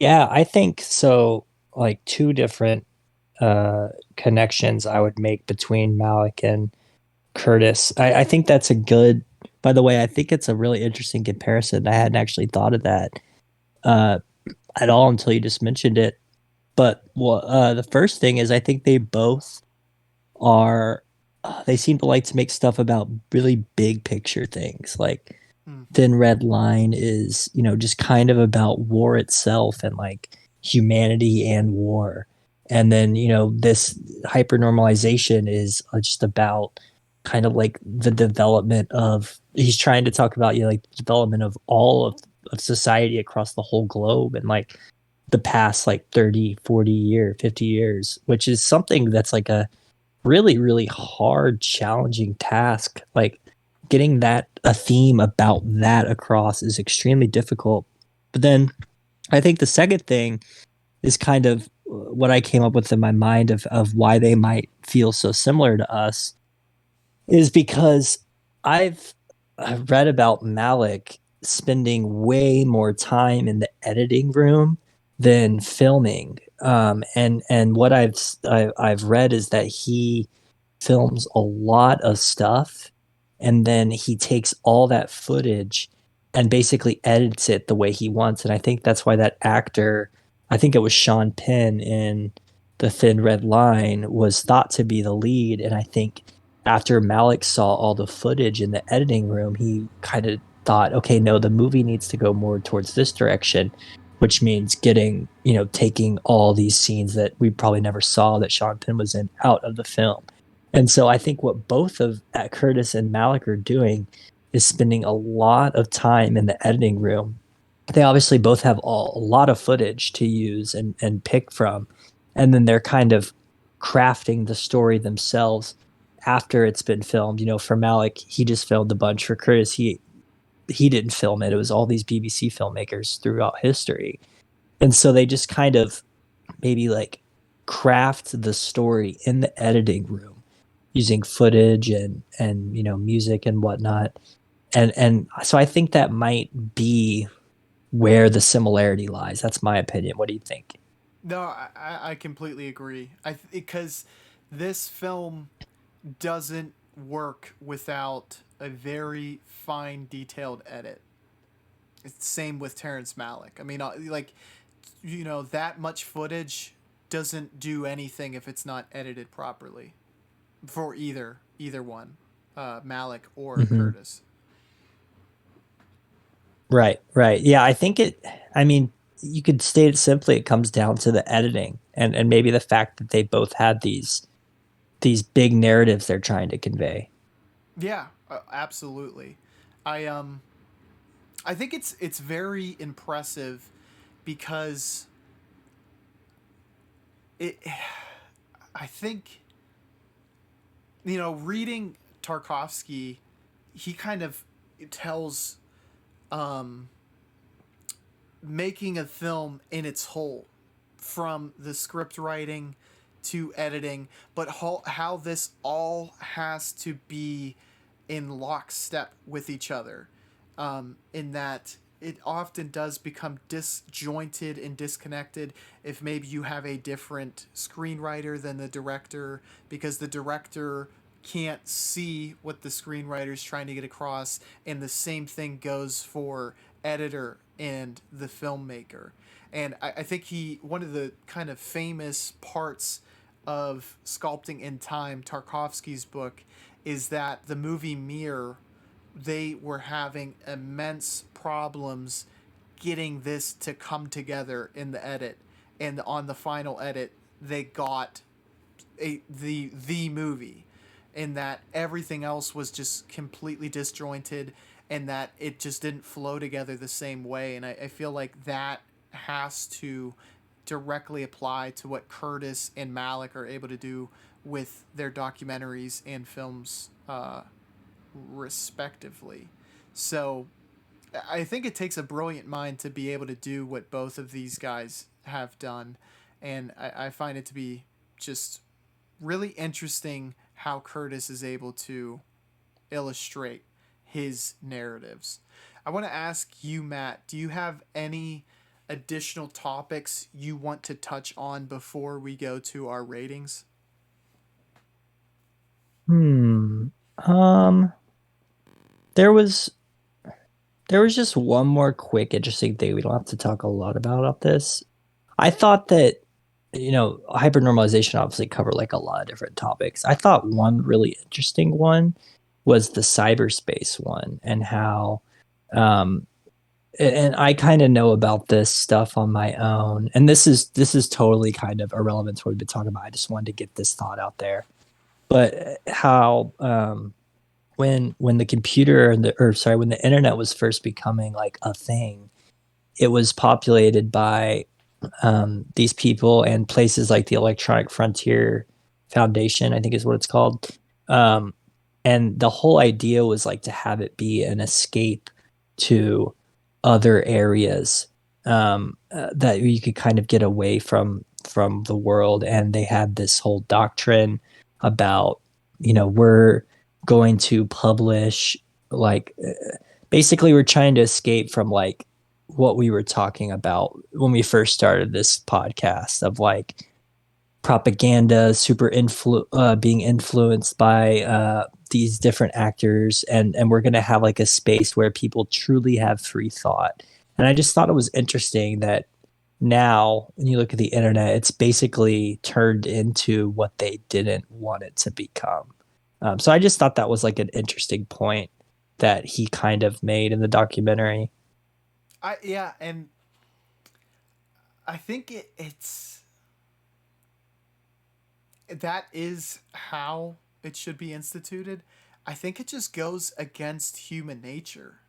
S2: Yeah, I think so. Like two different uh, connections I would make between Malik and Curtis. I think that's a good. By the way, I think it's a really interesting comparison. I hadn't actually thought of that uh, at all until you just mentioned it. But well, the first thing is I think they both are. They seem to like to make stuff about really big picture things. Like
S1: Mm-hmm.
S2: Thin Red Line is, you know, just kind of about war itself and like humanity and war. And then, you know, this hypernormalization is just about kind of like the development of he's trying to talk about, like the development of all of society across the whole globe and like the past like 30, 40 year, 50 years, which is something that's like a really, really hard, challenging task. Like getting that a theme about that across is extremely difficult. But then I think the second thing is kind of what I came up with in my mind of why they might feel so similar to us is because I've read about Malik spending way more time in the editing room than filming. And what I've read is that he films a lot of stuff, and then he takes all that footage and basically edits it the way he wants. And I think that's why that actor, I think it was Sean Penn in The Thin Red Line, was thought to be the lead. And I think after Malik saw all the footage in the editing room, he kind of thought, okay, no, the movie needs to go more towards this direction, which means getting, taking all these scenes that we probably never saw that Sean Penn was in out of the film. And so I think what both of Curtis and Malik are doing is spending a lot of time in the editing room. They obviously both have a lot of footage to use and pick from. And then they're kind of crafting the story themselves after it's been filmed. For Malik, he just filmed a bunch. For Curtis, he didn't film it. It was all these BBC filmmakers throughout history. And so they just kind of maybe like craft the story in the editing room using footage and music and whatnot. And so I think that might be where the similarity lies. That's my opinion. What do you think?
S1: No, I completely agree. Because this film doesn't work without a very fine, detailed edit. It's the same with Terrence Malick. I mean, like, that much footage doesn't do anything if it's not edited properly for either one, Malick or
S2: Mm-hmm.
S1: Curtis.
S2: Right, right. Yeah, I think I mean, you could state it simply, it comes down to the editing and maybe the fact that they both had these big narratives they're trying to convey.
S1: Yeah, absolutely. I I think it's very impressive because it I think reading Tarkovsky, he kind of tells um making a film in its whole, from the script writing to editing, but how this all has to be in lockstep with each other, in that it often does become disjointed and disconnected if maybe you have a different screenwriter than the director, because the director can't see what the screenwriter is trying to get across, and the same thing goes for editor and the filmmaker. And I think one of the kind of famous parts of Sculpting in Time, Tarkovsky's book, is that the movie Mirror, they were having immense problems getting this to come together in the edit. And on the final edit, they got the movie, in that everything else was just completely disjointed, and that it just didn't flow together the same way. And I feel like that has to directly apply to what Curtis and Malick are able to do with their documentaries and films, respectively. So I think it takes a brilliant mind to be able to do what both of these guys have done. And I find it to be just really interesting how Curtis is able to illustrate his narratives. I want to ask you, Matt, do you have any additional topics you want to touch on before we go to our ratings?
S2: Hmm. Um, there was there was just one more quick interesting thing. We don't have to talk a lot about this. I thought that hypernormalization obviously covered like a lot of different topics. I thought one really interesting one was the cyberspace one and how um and I kind of know about this stuff on my own. And this is totally kind of irrelevant to what we've been talking about. I just wanted to get this thought out there. but how when the computer and the or sorry, when the internet was first becoming like a thing, it was populated by these people and places like the Electronic Frontier Foundation, I think is what it's called. Um, and the whole idea was like to have it be an escape to other areas that you could kind of get away from the world. And they had this whole doctrine about, we're going to publish like basically we're trying to escape from like what we were talking about when we first started this podcast of like propaganda being influenced by these different actors, and we're going to have like a space where people truly have free thought. And I just thought it was interesting that now when you look at the internet, it's basically turned into what they didn't want it to become. So I just thought that was like an interesting point that he kind of made in the documentary.
S1: Yeah, and I think it's that is how it should be instituted. I think it just goes against human nature,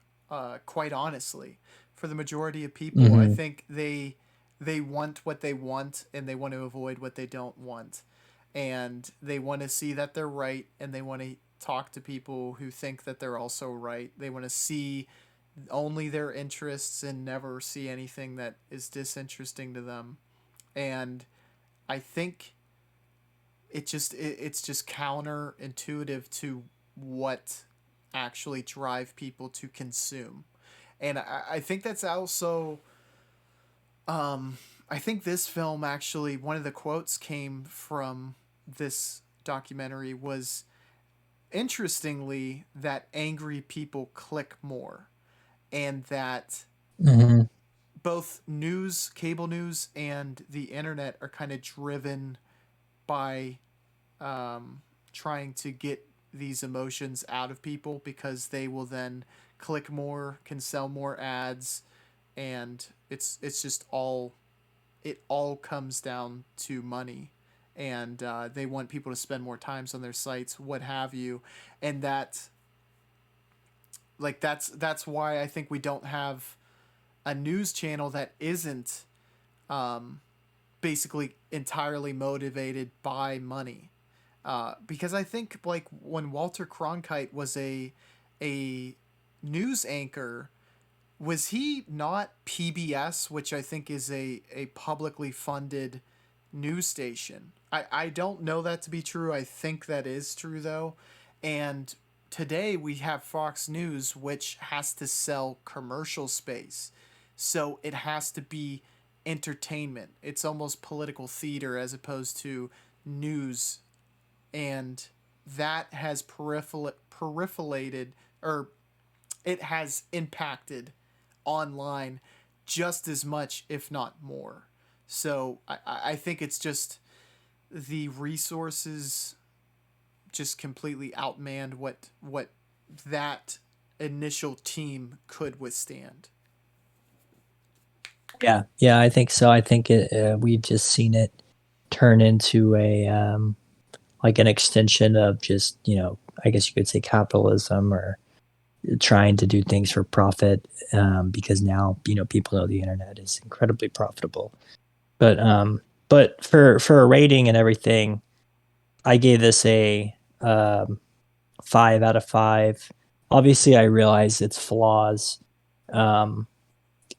S1: quite honestly. For the majority of people, I
S2: Mm-hmm.
S1: think they want what they want and they want to avoid what they don't want. And they want to see that they're right and they want to talk to people who think that they're also right. They want to see only their interests and never see anything that is disinteresting to them. And I think it's just counterintuitive to what actually drive people to consume. And I think that's also I think this film actually one of the quotes came from this documentary was interestingly that angry people click more and that
S2: Mm-hmm.
S1: both news, cable news, and the internet are kind of driven by trying to get these emotions out of people because they will then click more, can sell more ads, and it's just all it all comes down to money, and they want people to spend more times on their sites, what have you, and that's why I think we don't have a news channel that isn't um, basically entirely motivated by money. Because I think like when Walter Cronkite was a news anchor, was he not PBS, which I think is a publicly funded news station? I don't know that to be true. I think that is true though. And today we have Fox News, which has to sell commercial space. So it has to be entertainment. It's almost political theater as opposed to news. And that has peripheralated or it has impacted online just as much, if not more. So I think it's just the resources just completely outmanned what that initial team could withstand.
S2: Yeah, yeah, I think so. I think we've just seen it turn into a like an extension of just I guess you could say capitalism or trying to do things for profit because now people know the internet is incredibly profitable. But for a rating and everything, I gave this a 5 out of 5. Obviously, I realize its flaws. Um,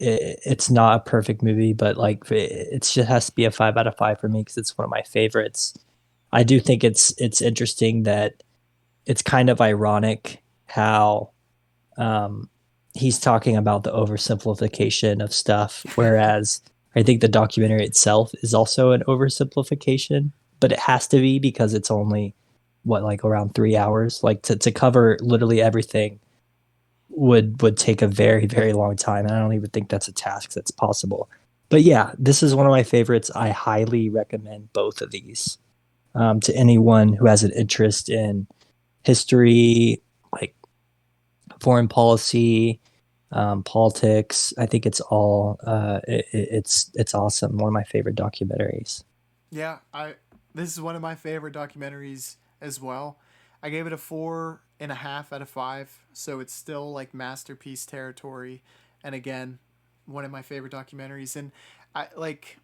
S2: it's not a perfect movie, but like it just has to be a 5 out of 5 for me because it's one of my favorites. I do think it's interesting that it's kind of ironic how um, he's talking about the oversimplification of stuff, whereas I think the documentary itself is also an oversimplification, but it has to be because it's only what like around 3 hours. Like to cover literally everything would take a very long time, and I don't even think that's a task that's possible. But yeah, this is one of my favorites. I highly recommend both of these to anyone who has an interest in history, like foreign policy, politics. I think it's all it's awesome. One of my favorite documentaries.
S1: Yeah, I this is one of my favorite documentaries as well. I gave it a 4.5 out of 5, so it's still like masterpiece territory. And again, one of my favorite documentaries. And I like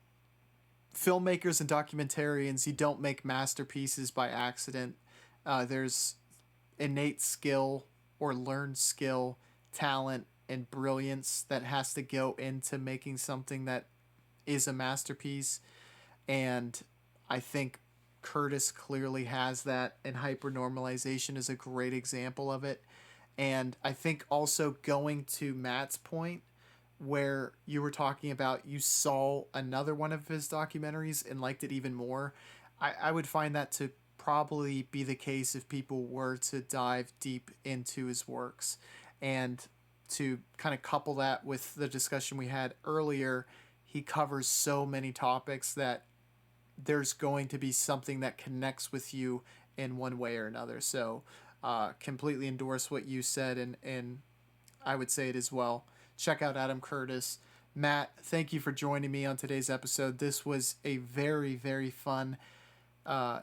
S1: filmmakers and documentarians. You don't make masterpieces by accident. There's innate skill or learned skill, talent, and brilliance that has to go into making something that is a masterpiece. And I think Curtis clearly has that, and hypernormalization is a great example of it. And I think also going to Matt's point, where you were talking about you saw another one of his documentaries and liked it even more, I would find that to probably be the case if people were to dive deep into his works. And to kind of couple that with the discussion we had earlier, he covers so many topics that there's going to be something that connects with you in one way or another. So, completely endorse what you said, and I would say it as well. Check out Adam Curtis. Matt, thank you for joining me on today's episode. This was a very, very fun uh,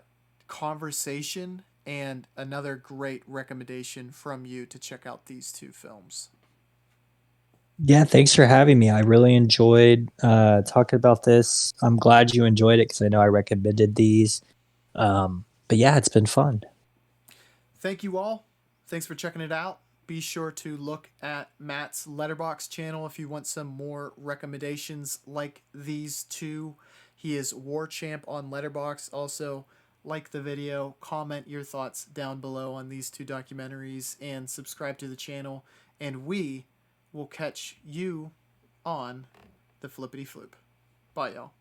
S1: conversation and another great recommendation from you to check out these two films.
S2: Yeah, thanks for having me. I really enjoyed talking about this. I'm glad you enjoyed it because I know I recommended these. But yeah, it's been fun.
S1: Thank you all. Thanks for checking it out. Be sure to look at Matt's Letterbox channel if you want some more recommendations like these two. He is War Champ on Letterbox. Also, like the video, comment your thoughts down below on these two documentaries, and subscribe to the channel. And we will catch you on the flippity floop. Bye, y'all.